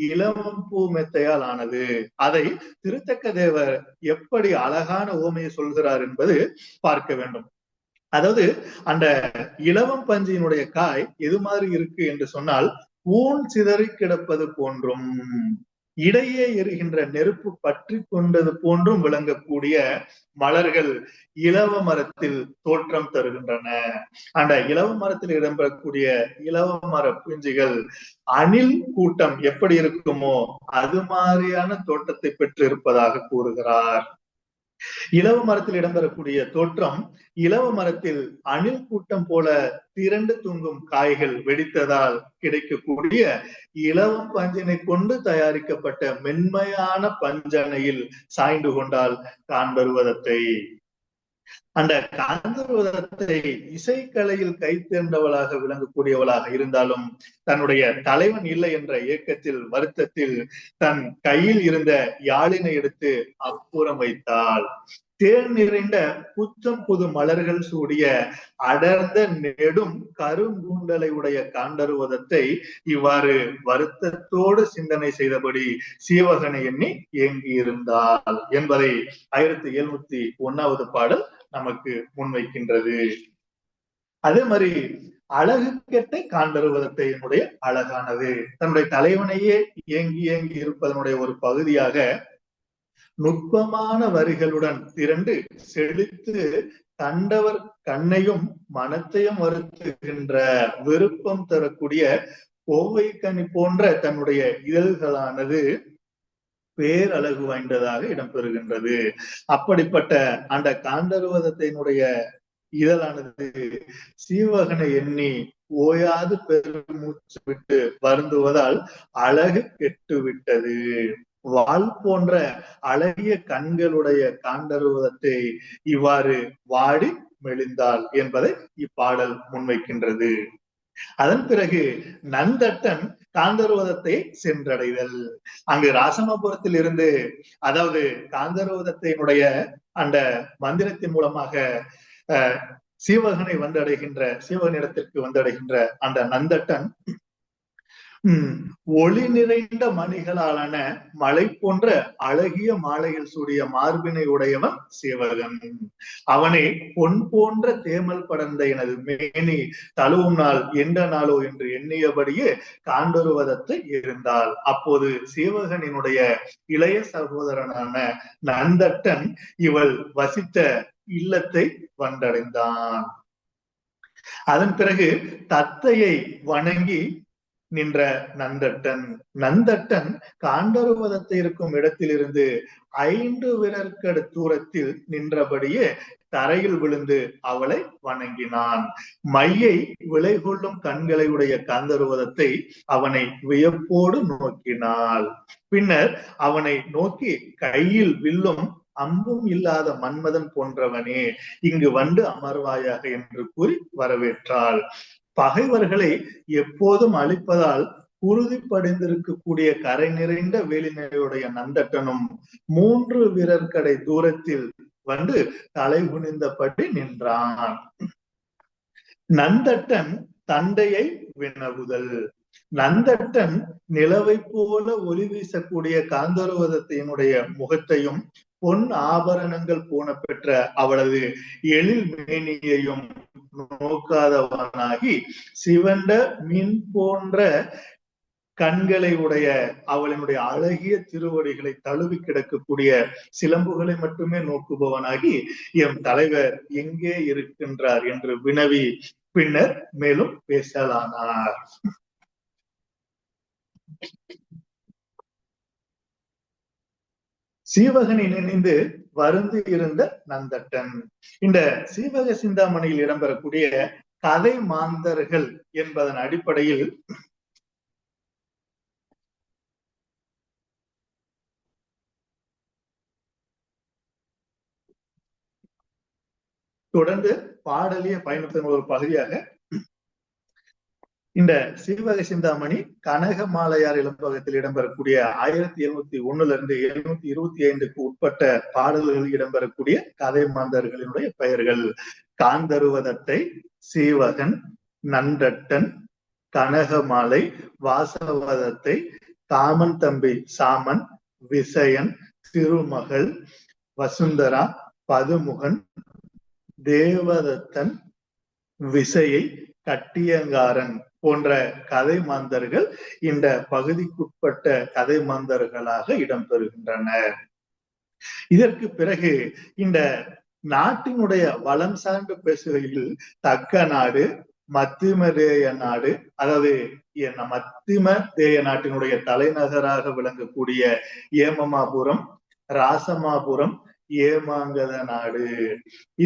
இளம் பூ மெத்தையால் ஆனது. அதை திருத்தக்க தேவர் எப்படி அழகான ஓமையை சொல்கிறார் என்பது பார்க்க வேண்டும். அதாவது அந்த இலவம் பஞ்சியினுடைய காய் எது மாதிரி இருக்கு என்று சொன்னால் ஊன் சிதறி கிடப்பது போன்றும் இடையே எரிகின்ற நெருப்பு பற்றி கொண்டது போன்றும் விளங்கக்கூடிய மலர்கள் இலவ மரத்தில் தோற்றம் தருகின்றன. அந்த இலவ மரத்தில் இடம்பெறக்கூடிய இலவ மர பிஞ்சுகள் அணில் கூட்டம் எப்படி இருக்குமோ அது மாதிரியான தோற்றத்தை பெற்று இருப்பதாக கூறுகிறார். இலவ மரத்தில் இடம்பெறக்கூடிய தோற்றம் இலவ மரத்தில் அணில் கூட்டம் போல திரண்டு தூங்கும் காய்கள் வெடித்ததால் கிடைக்கக்கூடிய இலவம் பஞ்சினை கொண்டு தயாரிக்கப்பட்ட மென்மையான பஞ்சனையில் சாய்ந்து கொண்டால் காண்பருவதத்தை. அந்த காந்தருவதத்தை இசைக்கலையில் கை தேர்ந்தவளாக விளங்கக்கூடியவளாக இருந்தாலும் தன்னுடைய தலைவன் இல்லை என்ற ஏக்கத்தில் வருத்தத்தில் தன் கையில் இருந்த யாழினை எடுத்து அப்புறம் வைத்தாள். தேன் நிறைந்த புத்தம் புது மலர்கள் சூடிய அடர்ந்த நெடும் கருங்கூண்டலை உடைய காண்டருவதத்தை இவ்வாறு வருத்தத்தோடு சிந்தனை செய்தபடி சீவகனை எண்ணி ஏங்கி இருந்தாள் என்பதை 1701 பாடல் நமக்கு முன்வைக்கின்றது. அதே மாதிரி அழகு கெட்ட காண்டருவதத்தையினுடைய அழகானது தன்னுடைய தலைவனையே ஏங்கி ஏங்கி இருப்பதனுடைய ஒரு பகுதியாக நுட்பமான வரிகளுடன் திரண்டு செழித்து கண்டவர் கண்ணையும் மனத்தையும் வருத்துகின்ற விருப்பம் தரக்கூடிய கோவை கனி போன்ற தன்னுடைய இதழ்களானது பேரழகு வாய்ந்ததாக இடம்பெறுகின்றது. அப்படிப்பட்ட அந்த காண்டருவதத்தினுடைய இதழானது சீவகனை எண்ணி ஓயாது பெருமூச்சு விட்டு வருந்துவதால் அழகு கெட்டு விட்டது. வாள் போன்ற அழகிய கண்களுடைய காண்டருவதத்தை இவ்வாறு வாடி மெலிந்தாள் என்பதை இப்பாடல் முன்வைக்கின்றது. அதன் பிறகு நந்தட்டன் காந்தருவதத்தை சென்றடைதல். அங்கு ராசமாபுரத்தில் இருந்து, அதாவது காந்தருவதத்தினுடைய அந்த மந்திரத்தின் மூலமாக சீவகனை சீவகனிடத்திற்கு வந்தடைகின்ற அந்த நந்தட்டன் ஒளி நிறைந்த மணிகளாலான மலை போன்ற அழகிய மாலைகள் சூடிய மார்பினை உடையவன் சீவகன். அவனை பொன் போன்ற தேமல் படர்ந்த எனது மேனி தழுவும் நாள் எந்த நாளோ என்று எண்ணியபடியே காண்டருவதத்தை இருந்தாள். அப்போது சீவகனினுடைய இளைய சகோதரனான நந்தட்டன் இவள் வசித்த இல்லத்தை வந்தடைந்தான். அதன் பிறகு தத்தையை வணங்கி நின்ற நந்தட்டன் காண்டருவதத்தை இருக்கும் இடத்திலிருந்து 5 விரற்கடு தூரத்தில் நின்றபடியே தரையில் விழுந்து அவளை வணங்கினான். மையை விலை கொள்ளும் கண்களை உடைய காந்தருவதத்தை அவனை வியப்போடு நோக்கினாள். பின்னர் அவனை நோக்கி கையில் வில்லும் அம்பும் இல்லாத மன்மதன் போன்றவனே, இங்கு வந்து அமர்வாயாக என்று கூறி வரவேற்றாள். பகைவர்களை எப்போதும் அழிப்பதால் குருதி படிந்திருக்கக்கூடிய கரை நிறைந்த வேலினையுடைய நந்தட்டனும் 3 விரற்கடை தூரத்தில் வந்து தலை குனிந்தபடி நின்றான். நந்தட்டன் தந்தையை வினவுதல். நந்தட்டன் நிலவை போல ஒளி வீசக்கூடிய காந்தருவதத்தினுடைய முகத்தையும் பொன் ஆபரணங்கள் பூண பெற்ற அவளது எழில் மேனியையும் நோக்காதவனாகி சிவந்த மீன் போன்ற கண்களை உடைய அவளினுடைய அழகிய திருவடிகளை தழுவி கிடக்கக்கூடிய சிலம்புகளை மட்டுமே நோக்குபவனாகி எம் தலைவர் எங்கே இருக்கின்றார் என்று வினவி பின்னர் மேலும் பேசலானார். சீவகனை நினைந்து வருந்து இருந்த நந்தட்டன். இந்த சீவக சிந்தாமணியில் இடம்பெறக்கூடிய கதை மாந்தர்கள் என்பதன் அடிப்படையில் தொடர்ந்து பாடலிய பயணத்தின் ஒரு பகுதியாக இந்த சீவக சிந்தாமணி கனக மாலையார் இளம்பகத்தில் இடம்பெறக்கூடிய 1701 1725 உட்பட்ட பாடல்களில் இடம்பெறக்கூடிய கதை மாந்தர்களினுடைய பெயர்கள் காந்தருவதத்தை, சீவகன், நன்றட்டன், கனகமாலை, வாசவதத்தை, காமன் தம்பி சாமன், விசயன், திருமகள், வசுந்தரா, பதுமுகன், தேவதத்தன், விசையை, கட்டியங்காரன் போன்ற கதை மாந்தர்கள் இந்த பகுதிக்குட்பட்ட கதை மாந்தர்களாக இடம்பெறுகின்றனர். இதற்கு பிறகு இந்த நாட்டினுடைய வளம் சார்ந்து பேசுகையில் தக்க நாடு, மத்திமதேய நாடு, அதாவது மத்திமதேய நாட்டினுடைய தலைநகராக விளங்கக்கூடிய ஏமமாபுரம், ராசமாபுரம், ஏமாங்கத நாடு,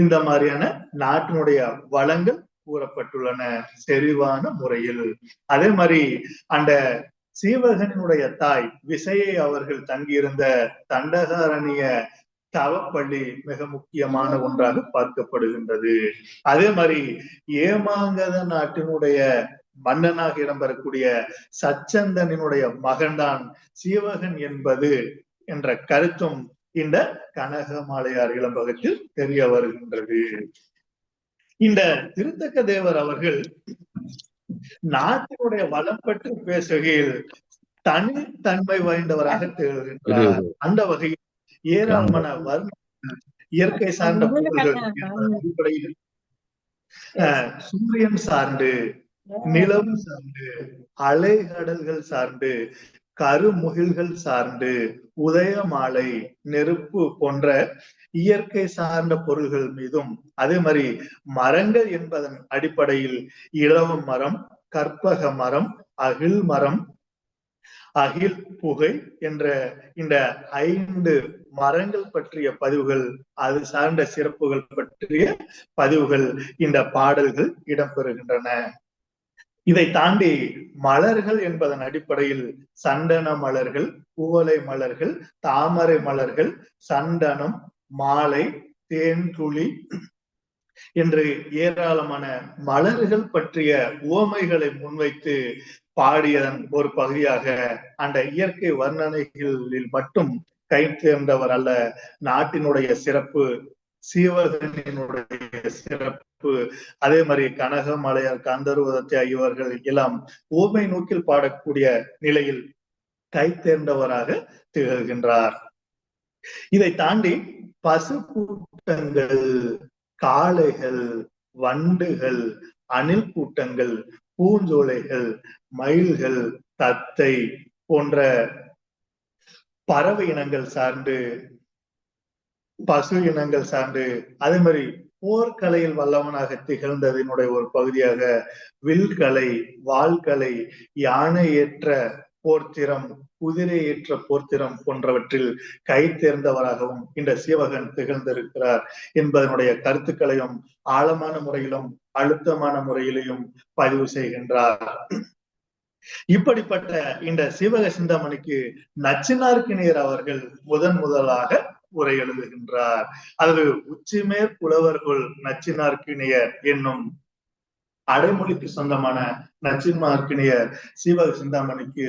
இந்த மாதிரியான நாட்டினுடைய வளங்கள் கூறப்பட்டுள்ளன செறிவான முறையில். அதே மாதிரி அந்த சீவகனுடைய தாய் விசையை அவர்கள் தங்கியிருந்த தண்டகாரண்ய தவப்பள்ளி மிக முக்கியமான ஒன்றாக பார்க்கப்படுகின்றது. அதே மாதிரி ஏமாங்கத நாட்டினுடைய மன்னனாக இடம்பெறக்கூடிய சச்சந்தனினுடைய மகன்தான் சீவகன் என்பது என்ற கருத்தும் இந்த கனகமாலையார் இளம்பகத்தில் தெரிய வருகின்றது. இந்த திருத்தக்க தேவர் அவர்கள் நாட்டினுடைய வளம் பற்றி பேசுகையில் தனித்தன்மை வாய்ந்தவராக திகழ்கின்றார். அந்த வகையில் ஏராளமான வர்ண இயற்கை சார்ந்த பொருள்கள் அடிப்படையில் சூரியன் சார்ந்து, நிலவு சார்ந்து, அலைகடல்கள் சார்ந்து, கருமுகில்கள் சார்ந்து, உதயமாலை, நெருப்பு போன்ற இயற்கை சார்ந்த பொருள்கள் மீதும், அதே மாதிரி மரங்கள் என்பதன் அடிப்படையில் இலவ மரம், கற்பக மரம், அகில் மரம், அகில் புகை என்ற இந்த 5 மரங்கள் பற்றிய பதிவுகள், அது சார்ந்த சிறப்புகள் பற்றிய பதிவுகள் இந்த பாடல்கள் இடம்பெறுகின்றன. இதை தாண்டி மலர்கள் என்பதன் அடிப்படையில் சந்தன மலர்கள், குவளை மலர்கள், தாமரை மலர்கள், சந்தனம், மாலை, தேன் துளி என்று ஏராளமான மலர்கள் பற்றிய உவமைகளை முன்வைத்து பாடியதன் ஒரு பகுதியாக அந்த இயற்கை வர்ணனைகளில் மட்டும் கை தேர்ந்தவர் அல்ல. நாட்டினுடைய சிறப்பு, சீவகனினுடைய சிறப்பு, அதே மாதிரி கனகமாலையார், காந்தருவதத்தை ஆகியவர்கள் எல்லாம் உவமை நோக்கில் பாடக்கூடிய நிலையில் கை தேர்ந்தவராக திகழ்கின்றார். இதை தாண்டி பசு கூட்டங்கள், காளைகள், வண்டுகள், அணில் கூட்டங்கள், பூஞ்சோலைகள், மயில்கள், தத்தை போன்ற பறவை இனங்கள் சார்ந்து, பசு இனங்கள் சார்ந்து, அதே மாதிரி போர்க்கலையில் வல்லவனாக திகழ்ந்ததனுடைய ஒரு பகுதியாக வில்கலை, வாள்கலை, யானை ஏற்ற போர்த்திரம், குதிரை ஏற்ற போர்த்திரம் போன்றவற்றில் கை தேர்ந்தவராகவும் இந்த சீவகன் திகழ்ந்திருக்கிறார் என்பதனுடைய கருத்துக்களையும் ஆழமான முறையிலும் அழுத்தமான முறையிலையும் பதிவு செய்கின்றார். இப்படிப்பட்ட இந்த சீவக சிந்தாமணிக்கு நச்சினார்க்கினியர் அவர்கள் முதலாக உரை எழுதுகின்றார். அது உச்சிமேற் புலவர்கள் நச்சினார்க்கினியர் என்னும் அடைமொழிக்கு சொந்தமான நச்சினார்க்கினியர் சீவக சிந்தாமணிக்கு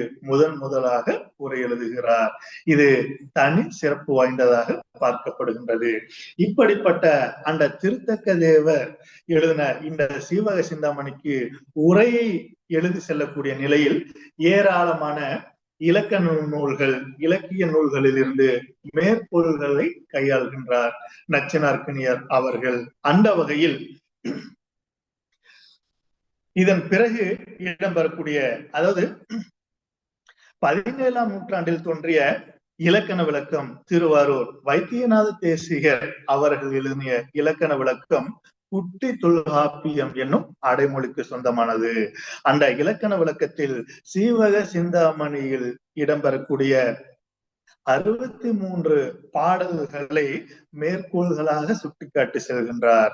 முதலாக உரை எழுதுகிறார். இது தனி சிறப்பு வாய்ந்ததாக பார்க்கப்படுகின்றது. இப்படிப்பட்ட அந்த திருத்தக்க தேவர் எழுதின இந்த சீவக சிந்தாமணிக்கு உரையை எழுதி செல்லக்கூடிய நிலையில் ஏராளமான இலக்கண நூல்கள், இலக்கிய நூல்களில் இருந்து மேற்பொருள்களை கையாள்கின்றார் நச்சினார்க்கினியர் அவர்கள். அந்த வகையில் இதன் பிறகு இடம்பெறக்கூடிய, அதாவது 17ஆம் நூற்றாண்டில் தோன்றிய இலக்கண விளக்கம் திருவாரூர் வைத்தியநாத தேசிகர் அவர்கள் எழுதிய இலக்கண விளக்கம் குட்டி தொல்காப்பியம் என்னும் அடைமொழிக்கு சொந்தமானது. அந்த இலக்கண விளக்கத்தில் சீவக சிந்தாமணியில் இடம்பெறக்கூடிய 63 பாடல்களை மேற்கோள்களாக சுட்டிக்காட்டி செல்கின்றார்.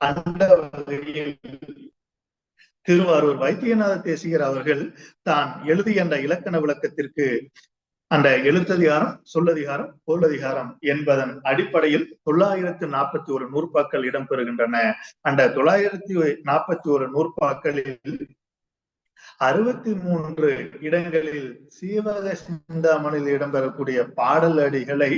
அந்த வகையில் திருவாரூர் வைத்தியநாத தேசிகர் அவர்கள் தான் எழுதிய அந்த இலக்கண விளக்கத்திற்கு அந்த எழுத்ததிகாரம், சொல்லதிகாரம், பொருளதிகாரம் என்பதன் அடிப்படையில் 941 நூற்பாக்கள் இடம்பெறுகின்றன. அந்த 941 நூற்பாக்களில் 63 இடங்களில் சீவக சிந்தாமணியில் இடம்பெறக்கூடிய பாடல் அடிகளை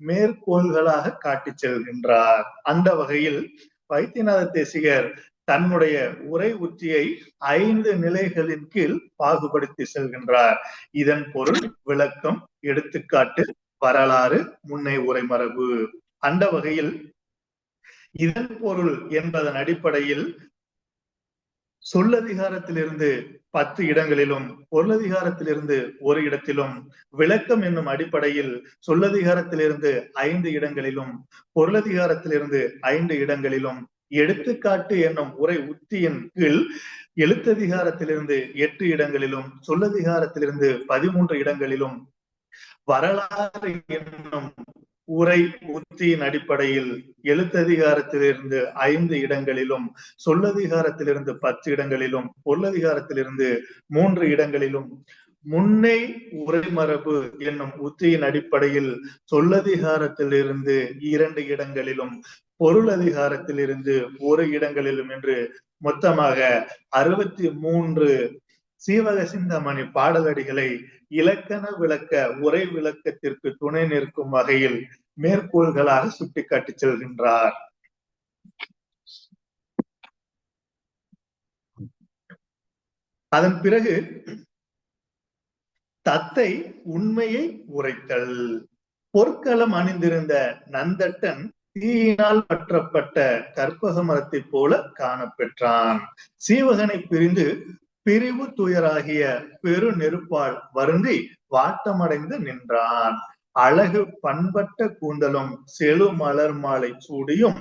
மேற்கோள்களாக காட்டி செல்கின்றார். அந்த வகையில் வைத்தியநாத தேசிகர் தன்னுடைய உரை உத்தியை 5 நிலைகளின் கீழ் பாகுபடுத்தி செல்கின்றார். இதன் பொருள், விளக்கம், எடுத்துக்காட்டு, வரலாறு, முன்னை உரைமரபு. அந்த வகையில் இதன் பொருள் என்பதன் அடிப்படையில் சொல்லதிகாரத்திலிருந்து 10 இடங்களிலும் பொருளதிகாரத்திலிருந்து 1 இடத்திலும், விளக்கம் என்னும் அடிப்படையில் சொல்லதிகாரத்திலிருந்து 5 இடங்களிலும் பொருளதிகாரத்திலிருந்து 5 இடங்களிலும், எடுத்துக்காட்டு என்னும் உரை உத்தியின் கீழ் எழுத்ததிகாரத்திலிருந்து 8 இடங்களிலும் சொல்லதிகாரத்திலிருந்து 13 இடங்களிலும், வரலாறு என்னும் உரை உத்தியின் அடிப்படையில் எழுத்ததிகாரத்திலிருந்து 5 இடங்களிலும் சொல்லதிகாரத்திலிருந்து 10 இடங்களிலும் பொருளதிகாரத்திலிருந்து 3 இடங்களிலும், முன்னை உரைமரபு என்னும் உத்தியின் அடிப்படையில் சொல்லதிகாரத்திலிருந்து 2 இடங்களிலும் பொருளதிகாரத்திலிருந்து 1 இடங்களிலும் என்று மொத்தமாக 63 சீவக சிந்தாமணி பாடலடிகளை இலக்கண விளக்க உரை விளக்கத்திற்கு துணை நிற்கும் வகையில் மேற்கோள்களாக சுட்டிக்காட்டி செல்கின்றார். அதன் பிறகு தத்தை உண்மையை உரைத்தல். பொற்களம் அணிந்திருந்த நந்தட்டன் தீயினால் பற்றப்பட்ட கற்பக மரத்தை போல காணப்பெற்றான். சீவகனை பிரிந்து பிரிவு துயராகிய பெரு நெருப்பால் வருந்தி வாட்டமடைந்து நின்றான். அழகு பண்பட்ட கூந்தலும் செழு மலர் மாலை சூடியும்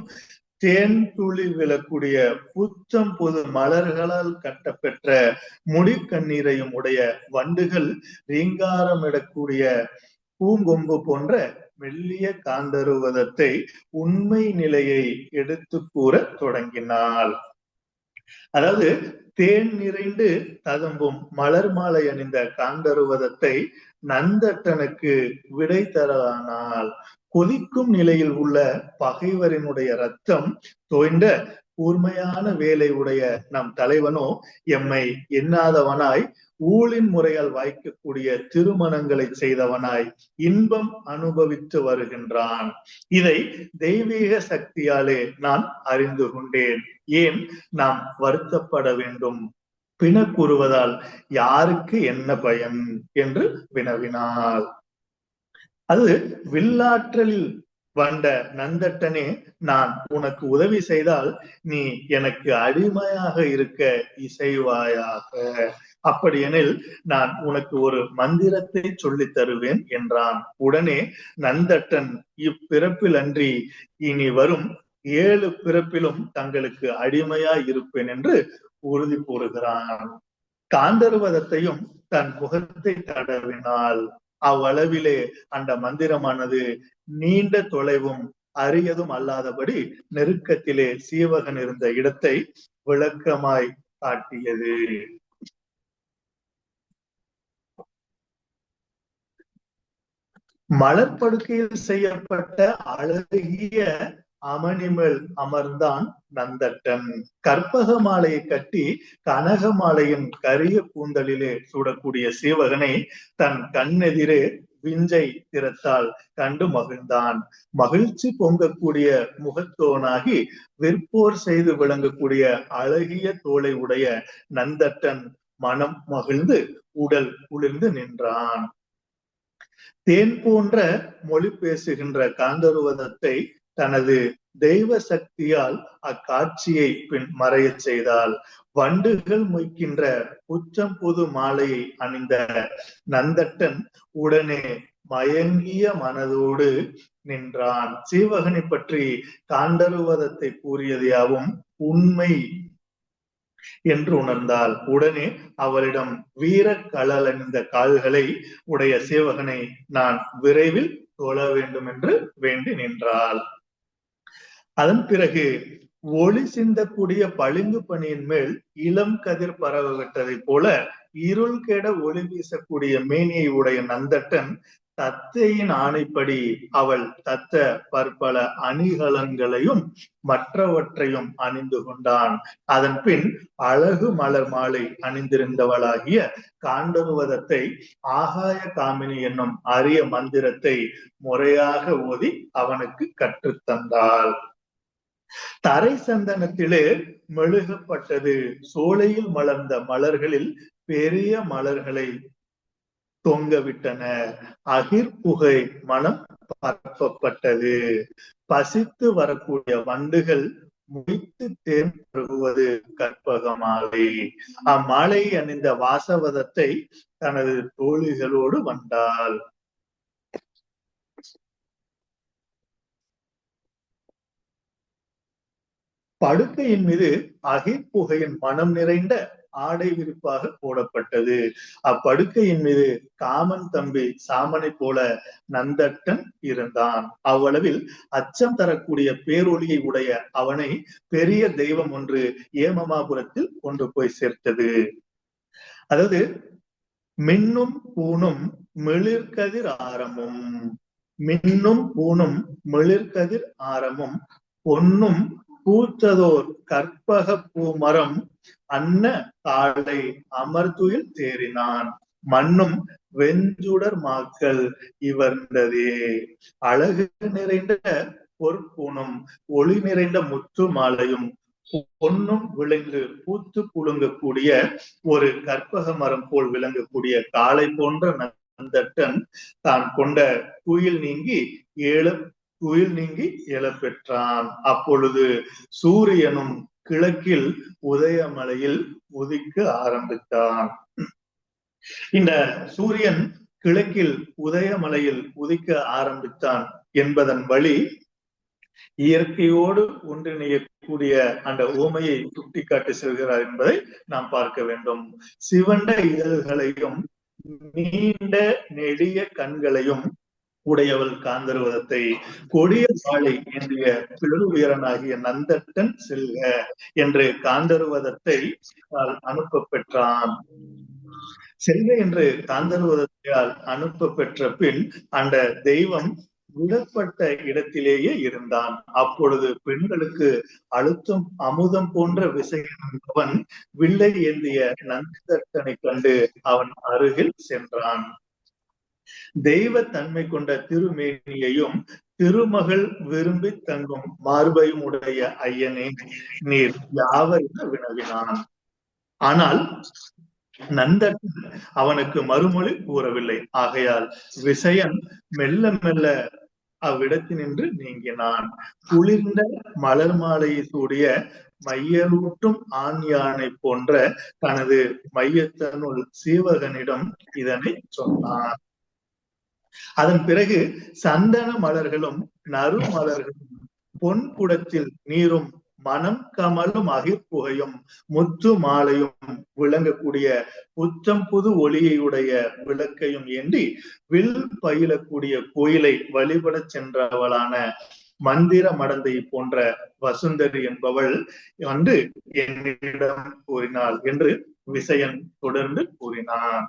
தேன் துளி விழக்கூடிய புத்தம் புது மலர்களால் கட்டப்பெற்ற முடிக்கண்ணீரையும் உடைய வண்டுகள் ரீங்காரமிடக்கூடிய பூங்கொம்பு போன்ற மெல்லிய காந்தருவதத்தை உண்மை நிலையை எடுத்து கூற தொடங்கினாள். அதாவது தேன் நிறைந்து ததும்பும் மலர் மாலை அணிந்த காந்தருவதத்தை நந்தட்டனுக்கு விடை தரலானால், கொதிக்கும் நிலையில் உள்ள பகைவரினுடைய ரத்தம் தோய்ந்த கூர்மையான வேலை உடைய நம் தலைவனோ எம்மை எண்ணாதவனாய் ஊழின் முறையால் வாய்க்கக்கூடிய திருமணங்களை செய்தவனாய் இன்பம் அனுபவித்து வருகின்றான். இதை தெய்வீக சக்தியாலே நான் அறிந்து கொண்டேன். ஏன் நாம் வருத்தப்பட வேண்டும்? பிண கூறுவதால் யாருக்கு என்ன பயன் என்று வினவினாள். அது வில்லாற்றலில் வந்த நந்தட்டனே, நான் உனக்கு உதவி செய்தால் நீ எனக்கு அடிமையாக இருக்க இசைவாயாக. அப்படியெனில் நான் உனக்கு ஒரு மந்திரத்தை சொல்லித் தருவேன் என்றான். உடனே நந்தட்டன், இப்பிறப்பில் அன்றி இனி வரும் 7 பிறப்பிலும் தங்களுக்கு அடிமையாய் இருப்பேன் என்று உறுதி கூறுகிறான். காந்தருவதத்தையும் தன் முகத்தை தடவினாள். அவ்வளவிலே அந்த மந்திரமானது நீண்ட தொலைவும் அரியதும் அல்லாதபடி நெருக்கத்திலே சீவகன் இருந்த இடத்தை விளக்கமாய் காட்டியது. மலர்படுக்கையில் செய்யப்பட்ட அழகிய அமணிமேல் அமர்ந்தான் நந்தட்டன். கற்பக மாலையை கட்டி கனக மாலையின் கரிய கூந்தலிலே சூடக்கூடிய சீவகனை தன் கண்ணெதிரே விஞ்சை திறத்தால் கண்டு மகிழ்ந்தான். மகிழ்ச்சி பொங்கக்கூடிய முகத்தோனாகி விற்போர் செய்து விளங்கக்கூடிய அழகிய தோளை உடைய நந்தட்டன் மனம் மகிழ்ந்து உடல் குளிர்ந்து நின்றான். தேன் போன்ற மொழி பேசுகின்ற காந்தருவதத்தை தனது தெய்வ சக்தியால் அக்காட்சியை பின் மறையச் செய்தாள். வண்டுகள் மொய்க்கின்ற புச்சம் புது மாலையை அணிந்த நந்தட்டன் உடனே மயங்கிய மனதோடு நின்றான். சீவகனை பற்றி காண்டருவதத்தை கூறியது யாவும் உண்மை என்று உணர்ந்தாள். உடனே அவளிடம் வீர களலணிந்த கால்களை உடைய சீவகனை நான் விரைவில் தொழ வேண்டும் என்று வேண்டி நின்றாள். அதன் பிறகு ஒளி சிந்தக்கூடிய பளிங்கு பனியின் மேல் இளம் கதிர் பரவ விட்டதை போல இருள் கெட ஒளி வீசக்கூடிய மேனியை உடைய நந்தட்டன் தத்தையின் ஆணைப்படி அவள் தத்த பற்பல அணிகலன்களையும் மற்றவற்றையும் அணிந்து கொண்டான். அதன் பின் அழகு மலர் மாலை அணிந்திருந்தவளாகிய காண்டருவதத்தை ஆகாய காமினி என்னும் அரிய மந்திரத்தை முறையாக ஓதி அவனுக்கு கற்றுத்தந்தாள். தரை சந்தனத்திலே மெழுகப்பட்டது. சோலையில் மலர்ந்த மலர்களில் பெரிய மலர்களை தொங்கவிட்டன. அகிர் புகை மனம் பரப்பப்பட்டது. பசித்து வரக்கூடிய வண்டுகள் மொய்த்து தேன் பருகுவது கற்பக மாலை. அம்மாலையை அணிந்த வாசவதத்தை தனது தோழிகளோடு வந்தாள். படுக்கையின் மீது அகிர் புகையின் மனம் நிறைந்த ஆடை விரிப்பாக போடப்பட்டது. அப்படுக்கையின் மீது காமன் தம்பி சாமனை போல நந்தட்டன் இருந்தான். அவ்வளவில் அச்சம் தரக்கூடிய பேரொளியை உடைய அவனை பெரிய தெய்வம் ஒன்று ஏமமாபுரத்தில் கொண்டு போய் சேர்த்தது. அதாவது மின்னும் பூணும் மிளிர்கதிர் ஆரமும், மின்னும் பூணும் மிளிர்கதிர் ஆரமும் பொன்னும் பூத்ததோர் கற்பக பூமரம் அன்ன தாளை அமர்துயில் தேறினான். மண்ணும் வெஞ்சுடர் மாக்கள் இவர்ந்ததே. அழகு நிறைந்த பொற்பூணும் ஒளி நிறைந்த முத்து மாலையும் பொன்னும் விளைந்து பூத்து குலுங்கக்கூடிய ஒரு கற்பக மரம் போல் விளங்கக்கூடிய காளை போன்ற நந்தட்டன் தான் கொண்ட துயில் நீங்கி எழப்பெற்றான். அப்பொழுது சூரியனும் கிழக்கில் உதயமலையில் உதிக்க ஆரம்பித்தான். இந்த சூரியன் கிழக்கில் உதயமலையில் உதிக்க ஆரம்பித்தான் என்பதன் வழி இயற்கையோடு ஒன்றிணையக்கூடிய அந்த ஓமையை சுட்டிக்காட்டி செல்கிறார் என்பதை நாம் பார்க்க வேண்டும். சிவந்த இதழ்களையும் நீண்ட நெடிய கண்களையும் உடையவள் காந்தருவதத்தை கொடிய வாளை ஏந்திய பெருவீரனாகிய நந்தட்டன் செல்க என்று காந்தருவதத்தை அனுப்ப பெற்றான். செல்க என்று காந்தருவதத்தையால் அனுப்ப பெற்ற பின் அந்த தெய்வம் விடப்பட்ட இடத்திலேயே இருந்தான். அப்பொழுது பெண்களுக்கு அழுத்தம் அமுதம் போன்ற விசையவன் வில்லை ஏந்திய நந்தட்டனை கண்டு அவன் அருகில் சென்றான். தெய்வ தன்மை கொண்ட திருமேனியையும் திருமகள் விரும்பி தங்கும் மார்பையும் உடைய ஐயனே நீர் யாவர் என வினவினான். ஆனால் நந்தட்டன் அவனுக்கு மறுமொழி கூறவில்லை. ஆகையால் விசயன் மெல்ல மெல்ல அவ்விடத்தினின்று நீங்கினான். குளிர்ந்த மலர் மாலையை சூடிய மையலூட்டும் ஆண் யானை போன்ற தனது மையத்தனுள் சீவகனிடம் இதனை சொன்னான். அதன் பிறகு சந்தன மலர்களும் நறு மலர்களும் பொன் குடத்தில் நீரும் மனம் கமலும் அகிர்புகையும் முத்து மாலையும் விளங்கக்கூடிய புத்தம் புது ஒளியுடைய விளக்கையும் ஏந்தி வில் பயிலக்கூடிய கோயிலை வழிபட சென்றவளான மந்திர மடந்தை போன்ற வசுந்தரி என்பவள் வந்து என்னிடம் கூறினாள் என்று விசயன் தொடர்ந்து கூறினான்.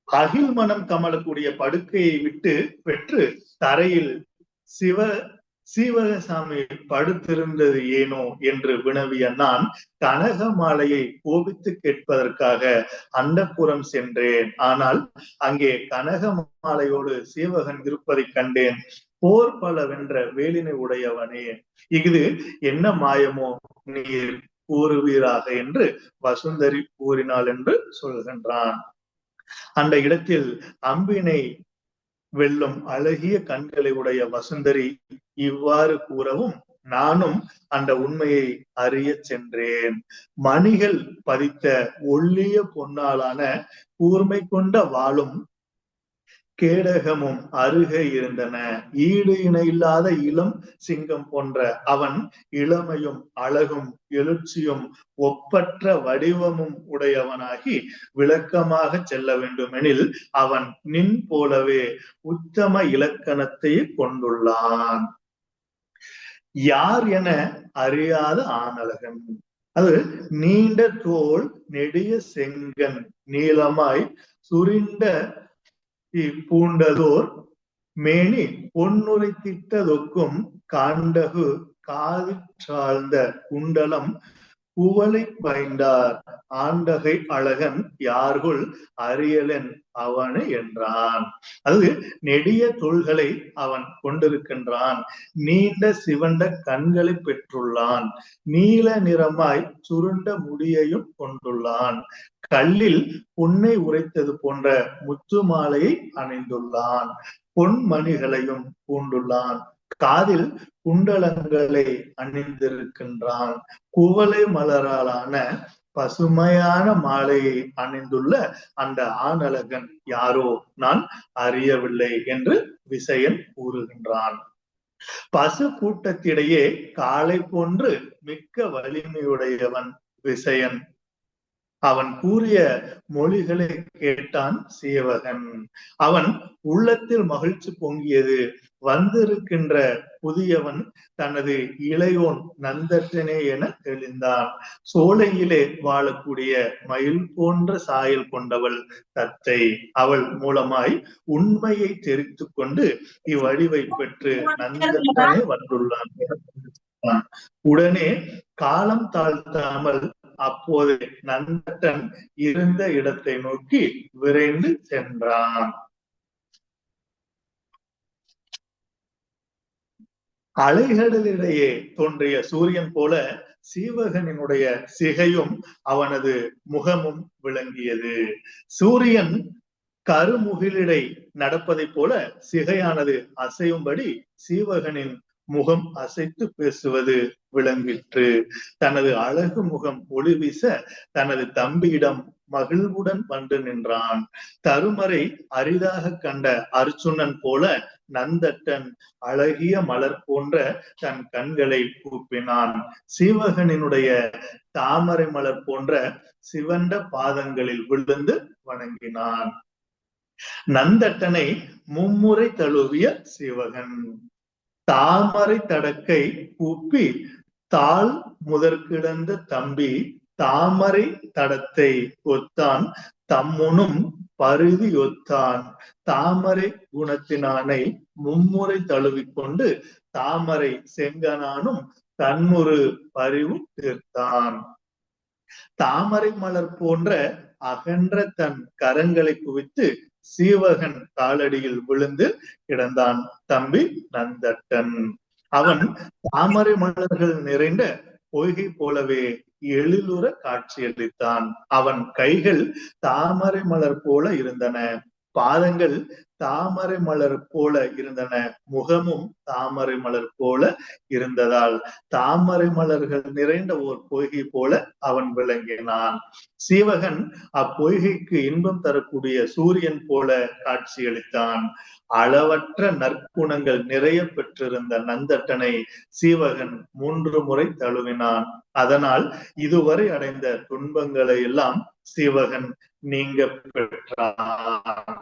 அகில் மனம் கமலக்கூடிய படுக்கையை விட்டு பெற்று தரையில் சீவகசாமி படுத்திருந்தது ஏனோ என்று வினவிய நான் கனக மாலையை கோபித்து கேட்பதற்காக அந்தப்புறம் சென்றேன். ஆனால் அங்கே கனக மாலையோடு சீவகன் இருப்பதை கண்டேன். போர் பல வென்ற வேலினை உடையவனே, இது என்ன மாயமோ நீர் கூறுவீராக என்று வசுந்தரி கூறினாள் என்று சொல்கின்றான். அந்த இடத்தில் அம்பினை வெல்லும் அழகிய கண்களை உடைய வசுந்தரி இவ்வாறு கூறவும் நானும் அந்த உண்மையை அறிய சென்றேன். மணிகள் பதித்த ஒல்லிய பொன்னாலான கூர்மை கொண்ட வாளும் கேடகமும் அருகே இருந்தன. ஈடு இணையில்லாத இளம் சிங்கம் போன்ற அவன் இளமையும் அழகும் எழுச்சியும் ஒப்பற்ற வடிவமும் உடையவனாகி விளக்கமாக செல்ல வேண்டுமெனில் அவன் நின் போலவே உத்தம இலக்கணத்தை கொண்டுள்ளான். யார் என அறியாத ஆணழகன். அது நீண்ட தோல் நெடிய செங்கன் நீளமாய் சுரிந்த பூண்டதோர் மேனி பொன்னுரைத்திட்டதொக்கும் காண்டகு காதிற்றாழ்ந்த குண்டலம் குவளை பைந்தார் ஆண்டகை அழகன் யார்குள் அறியலன் அவனு என்றான். அது நெடிய தோள்களை அவன் கொண்டிருக்கின்றான். நீண்ட சிவந்த கண்களை பெற்றுள்ளான். நீல நிறமாய் சுருண்ட முடியையும் கொண்டுள்ளான். கல்லில் பொன்னை உரைத்தது போன்ற முத்து மாலையை அணிந்துள்ளான். பொன்மணிகளையும் பூண்டுள்ளான். காதில் குண்டலங்களை அணிந்திருக்கின்றான். குவளை மலராலான பசுமையான மாலையை அணிந்துள்ள அந்த ஆணழகன் யாரோ நான் அறியவில்லை என்று விசயன் கூறுகின்றான். பசு கூட்டத்திடையே காளை போன்று மிக்க வலிமையுடையவன் விசயன். அவன் கூறிய மொழிகளை கேட்டான் சீவகன். அவன் உள்ளத்தில் மகிழ்ச்சி பொங்கியது. வந்திருக்கின்ற புதியவன் தனது இளையோன் நந்தட்டனே என தெளிந்தான். சோலையிலே வாழக்கூடிய மயில் போன்ற சாயல் கொண்டவள் தத்தை. அவள் மூலமாய் உண்மையை தெரிந்து கொண்டு இவ்வடிவை பெற்று நந்தட்டனே வந்துள்ளான். உடனே காலம் தாழ்த்தாமல் அப்போது நந்தட்டன் இருந்த இடத்தை நோக்கி விரைந்து சென்றான். அலைகடலிடையே தோன்றிய சூரியன் போல சீவகனினுடைய சிகையும் அவனது முகமும் விளங்கியது. சூரியன் கருமுகிலிடை நடப்பதை போல சிகையானது அசையும்படி சீவகனின் முகம் அசைத்து பேசுவது விளங்கிற்று. தனது அழகு முகம் ஒளி வீச தனது தம்பியிடம் மகிழ்வுடன் வந்து நின்றான். தருமரை அரிதாக கண்ட அர்ச்சுனன் போல நந்தட்டன் அழகிய மலர் போன்ற தன் கண்களை கூப்பினான். சீவகனினுடைய தாமரை மலர் போன்ற சிவந்த பாதங்களில் விழுந்து வணங்கினான். நந்தட்டனை மும்முறை தழுவிய சீவகன் தாமரை தடக்கை கூப்பி தாள் முதற்கிடந்த தம்பி தாமரை தடத்தை ஒத்தான் தம்முனும் பருதி ஒத்தான் தாமரை குணத்தினானை மும்முறை தழுவிக்கொண்டு தாமரை செங்கனானும் தன்னுரு பரிவு தீர்த்தான். தாமரை மலர் போன்ற அகன்ற தன் கரங்களை குவித்து சீவகன் காலடியில் விழுந்து கிடந்தான் தம்பி நந்தட்டன். அவன் தாமரை மலர்கள் நிறைந்த பொய்கை போலவே எழிலுற காட்சியளித்தான். அவன் கைகள் தாமரை மலர் போல இருந்தன. பாதங்கள் தாமரை மலர் போல இருந்தன. முகமும் தாமரை மலர் போல இருந்ததால் தாமரை மலர்கள் நிறைந்த ஓர் பொய்கை போல அவன் விளங்கினான். சீவகன் அப்பொய்கைக்கு இன்பம் தரக்கூடிய சூரியன் போல காட்சியளித்தான். அளவற்ற நற்குணங்கள் நிறைய பெற்றிருந்த நந்தட்டனை சீவகன் 3 முறை தழுவினான். அதனால் இதுவரை அடைந்த துன்பங்களை எல்லாம் சீவகன் நீங்க பெற்றான்.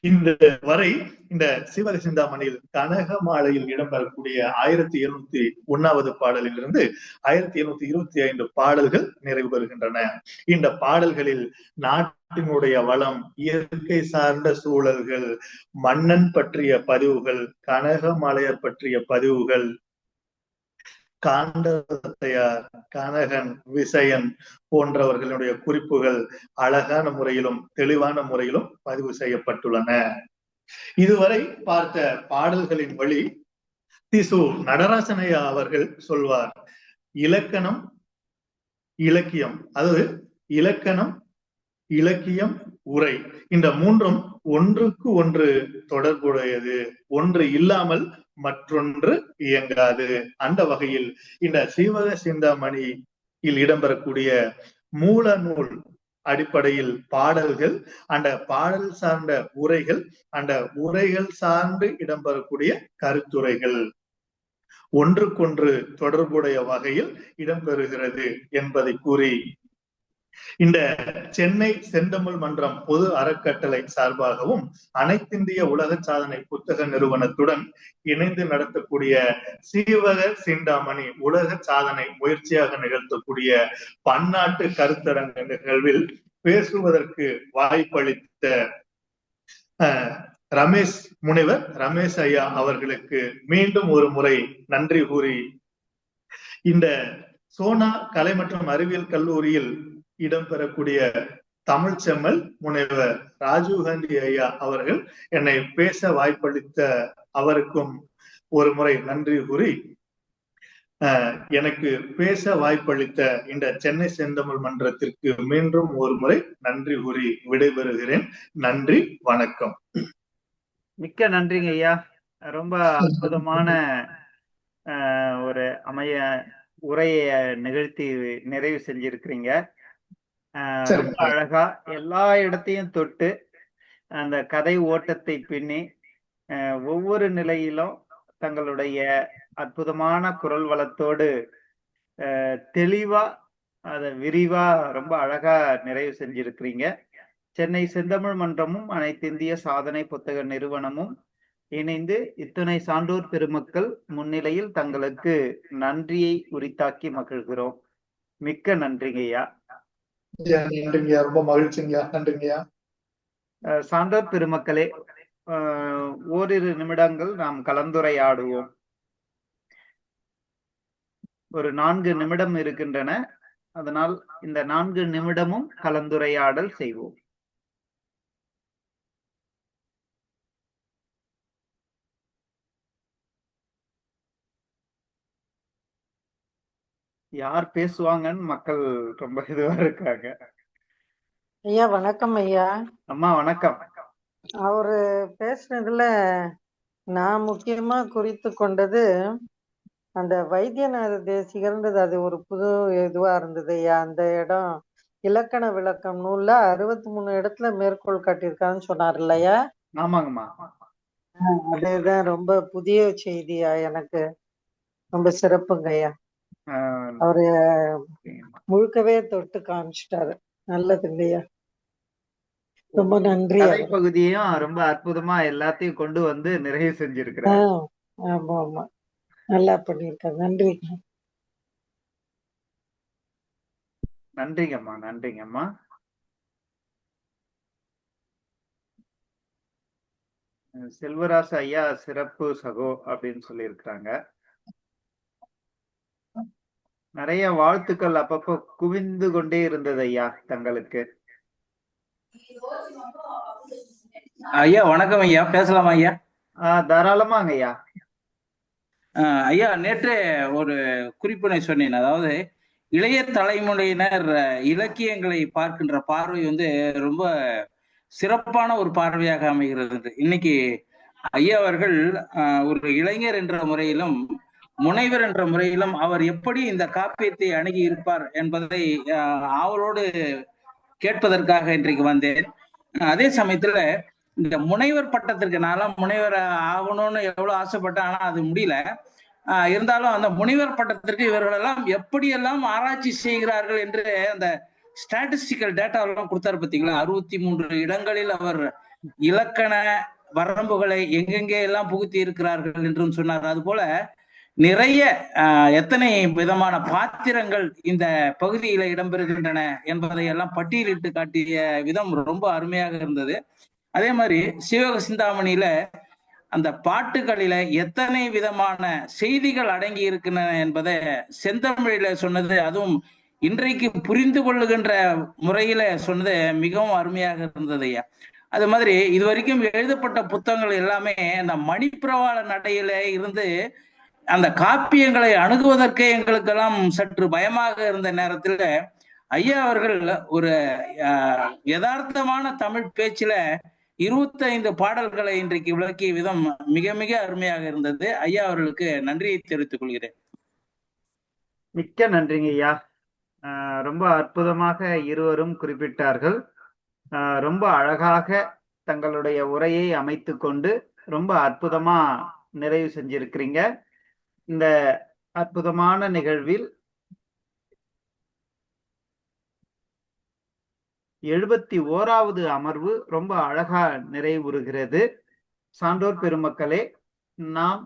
இந்த வரை இந்த சீவக சிந்தாமணியில் கனக மாலையில் இடம்பெறக்கூடிய 1701வது பாடலில் இருந்து 1725 பாடல்கள் நிறைவு பெறுகின்றன. இந்த பாடல்களில் நாட்டினுடைய வளம், இயற்கை சார்ந்த சூழல்கள், மன்னன் பற்றிய பதிவுகள், கனக மாலையர் பற்றிய பதிவுகள், காண்டத்தையார், கனகன், விசயன் போன்றவர்களுடைய குறிப்புகள் அழகான முறையிலும் தெளிவான முறையிலும் பதிவு செய்யப்பட்டுள்ளன. இதுவரை பார்த்த பாடல்களின் வழி திசு நடராசனையா அவர்கள் சொல்வார், இலக்கணம் இலக்கியம், அதாவது இலக்கணம் இலக்கியம் உரை இந்த 3ம் ஒன்றுக்கு ஒன்று தொடர்புடையது. ஒன்று இல்லாமல் மற்றொன்று இயங்காது. அந்த வகையில் இந்த சீவக சிந்தாமணியில் இடம்பெறக்கூடிய மூல நூல் அடிப்படையில் பாடல்கள், அந்த பாடல் சார்ந்த உரைகள், அந்த உரைகள் சார்ந்து இடம்பெறக்கூடிய கருத்துரைகள் ஒன்றுக்கொன்று தொடர்புடைய வகையில் இடம்பெறுகிறது என்பதை கூறி, இந்த சென்னை செந்தமிழ் மன்றம் பொது அறக்கட்டளை சார்பாகவும் அனைத்திந்திய உலக சாதனை புத்தக நிறுவனத்துடன் இணைந்து நடத்தக்கூடிய சீவக சிந்தாமணி உலக சாதனை முயற்சியாக நிகழ்த்தக்கூடிய பன்னாட்டு கருத்தரங்க நிகழ்வில் பேசுவதற்கு வாய்ப்பளித்த முனைவர் ரமேஷ் ஐயா அவர்களுக்கு மீண்டும் ஒரு முறை நன்றி கூறி, இந்த சோனா கலை மற்றும் அறிவியல் கல்லூரியில் இடம்பெறக்கூடிய தமிழ் செம்மல் முனைவர் ராஜீவ்காந்தி ஐயா அவர்கள் என்னை பேச வாய்ப்பளித்த அவருக்கும் ஒரு முறை நன்றி கூறி, எனக்கு பேச வாய்ப்பளித்த இந்த சென்னை செந்தமிழ் மன்றத்திற்கு மீண்டும் ஒரு முறை நன்றி கூறி விடைபெறுகிறேன். நன்றி, வணக்கம். மிக்க நன்றிங்க ஐயா. ரொம்ப அற்புதமான ஒரு உரைய நிகழ்த்தி நிறைவு செஞ்சிருக்கிறீங்க. ரொம்ப அழகா எல்லா இடத்தையும் தொட்டு அந்த கதை ஓட்டத்தை பின்னி ஒவ்வொரு நிலையிலும் தங்களுடைய அற்புதமான குரல் வளத்தோடு தெளிவா அதை விரிவா ரொம்ப அழகா நிறைவு செஞ்சிருக்கிறீங்க. சென்னை செந்தமிழ் மன்றமும் அனைத்திந்திய சாதனை புத்தக நிறுவனமும் இணைந்து இத்துணை சான்றோர் பெருமக்கள் முன்னிலையில் தங்களுக்கு நன்றியை உரித்தாக்கி மகிழ்கிறோம். மிக்க நன்றிங்கய்யா. நன்றிங்கய்யா, ரொம்ப மகிழ்ச்சிங்கய்யா. நன்றிங்கய்யா. சான்றோர் பெருமக்களே, ஓரிரு நிமிடங்கள் நாம் கலந்துரையாடுவோம். ஒரு 4 நிமிடம் இருக்கின்றன. அதனால் இந்த 4 நிமிடமும் கலந்துரையாடல் செய்வோம். யார் பேசுவாங்கன்னு மக்கள் ரொம்ப இதுவா இருக்காங்க. ஐயா வணக்கம். ஐயா அம்மா வணக்கம். அவரு பேசுனதுல நான் முக்கியமா குறித்து கொண்டது அந்த வைத்தியநாத தேசிகர்ன்றது, அது ஒரு புது இதுவா இருந்தது ஐயா. அந்த இடம் இலக்கண விளக்கம் நூல்ல 63 இடத்துல மேற்கோள் காட்டியிருக்கான்னு சொன்னார் இல்லையா? ஆமாங்கம்மா. அதுதான் ரொம்ப புதிய செய்தியா, எனக்கு ரொம்ப சிறப்புங்க ஐயா. அவரு முழுக்கவே தொட்டு காமிச்சிட்டாரு. நல்லது இல்லையா? ரொம்ப நன்றி. பகுதியும் ரொம்ப அற்புதமா எல்லாத்தையும் கொண்டு வந்து நிறைவு செஞ்சிருக்கிறார். ஆமா ஆமா, நல்லா பண்ணிருக்காரு. நன்றி. நன்றிங்கம்மா. நன்றிங்கம்மா. செல்வராசு ஐயா சிறப்பு சகோ அப்படின்னு சொல்லியிருக்கிறாங்க. நிறைய வாழ்த்துக்கள் அப்பப்போ குவிந்து கொண்டே இருந்தது ஐயா தங்களுக்கு. ஐயா வணக்கம் ஐயா, பேசலாமா ஐயா? தாராளமாங்க ஐயா. ஐயா, நேற்றே ஒரு குறிப்பினை சொன்னேன். அதாவது இளைய தலைமுறையினர் இலக்கியங்களை பார்க்கின்ற பார்வை ரொம்ப சிறப்பான ஒரு பார்வையாக அமைகிறது. இன்னைக்கு ஐயா அவர்கள் ஒரு இளைஞர் என்ற முறையிலும் முனைவர் என்ற முறையிலும் அவர் எப்படி இந்த காப்பியத்தை அணுகி இருப்பார் என்பதை ஆவலோடு கேட்பதற்காக இன்றைக்கு வந்தேன். அதே சமயத்துல இந்த முனைவர் பட்டத்திற்கு நான்லாம் முனைவர் ஆகணும்னு எவ்வளவு ஆசைப்பட்டேன், ஆனா அது முடியல. இருந்தாலும் அந்த முனைவர் பட்டத்திற்கு இவர்களெல்லாம் எப்படியெல்லாம் ஆராய்ச்சி செய்கிறார்கள் என்று அந்த ஸ்டாட்டிஸ்டிக்கல் டேட்டாவெல்லாம் கொடுத்தாரு பார்த்தீங்களா? 63 இடங்களில் அவர் இலக்கண வரம்புகளை எங்கெங்கே எல்லாம் புகுத்தி இருக்கிறார்கள் என்றும் சொன்னார். அது போல நிறைய எத்தனை விதமான பாத்திரங்கள் இந்த பகுதியில இடம்பெறுகின்றன என்பதை எல்லாம் பட்டியலிட்டு காட்டிய விதம் ரொம்ப அருமையாக இருந்தது. அதே மாதிரி சீவக சிந்தாமணியில அந்த பாட்டுகளில எத்தனை விதமான செய்திகள் அடங்கி இருக்கின்றன என்பதை செந்தமிழில சொன்னது, அதுவும் இன்றைக்கு புரிந்து கொள்ளுகின்ற முறையில சொன்னது மிகவும் அருமையாக இருந்தது ஐயா. அது மாதிரி இதுவரைக்கும் எழுதப்பட்ட புத்தகங்கள் எல்லாமே அந்த மணிப்பிரவாள நடையில இருந்து அந்த காப்பியங்களை அணுகுவதற்கே எங்களுக்கெல்லாம் சற்று பயமாக இருந்த நேரத்துல ஐயா அவர்கள் ஒரு யதார்த்தமான தமிழ் பேச்சுல 25 பாடல்களை இன்றைக்கு விளக்கிய விதம் மிக மிக அருமையாக இருந்தது. ஐயா அவர்களுக்கு நன்றியை தெரிவித்துக் கொள்கிறேன். மிக்க நன்றிங்க ஐயா. ரொம்ப அற்புதமாக இருவரும் குறிப்பிட்டார்கள். ரொம்ப அழகாக தங்களுடைய உரையை அமைத்து கொண்டு ரொம்ப அற்புதமா நிறைவு செஞ்சிருக்கிறீங்க. இந்த அற்புதமான நிகழ்வில் 71வது அமர்வு ரொம்ப அழகா நிறைவுறுகிறது. சான்றோர் பெருமக்களே, நாம்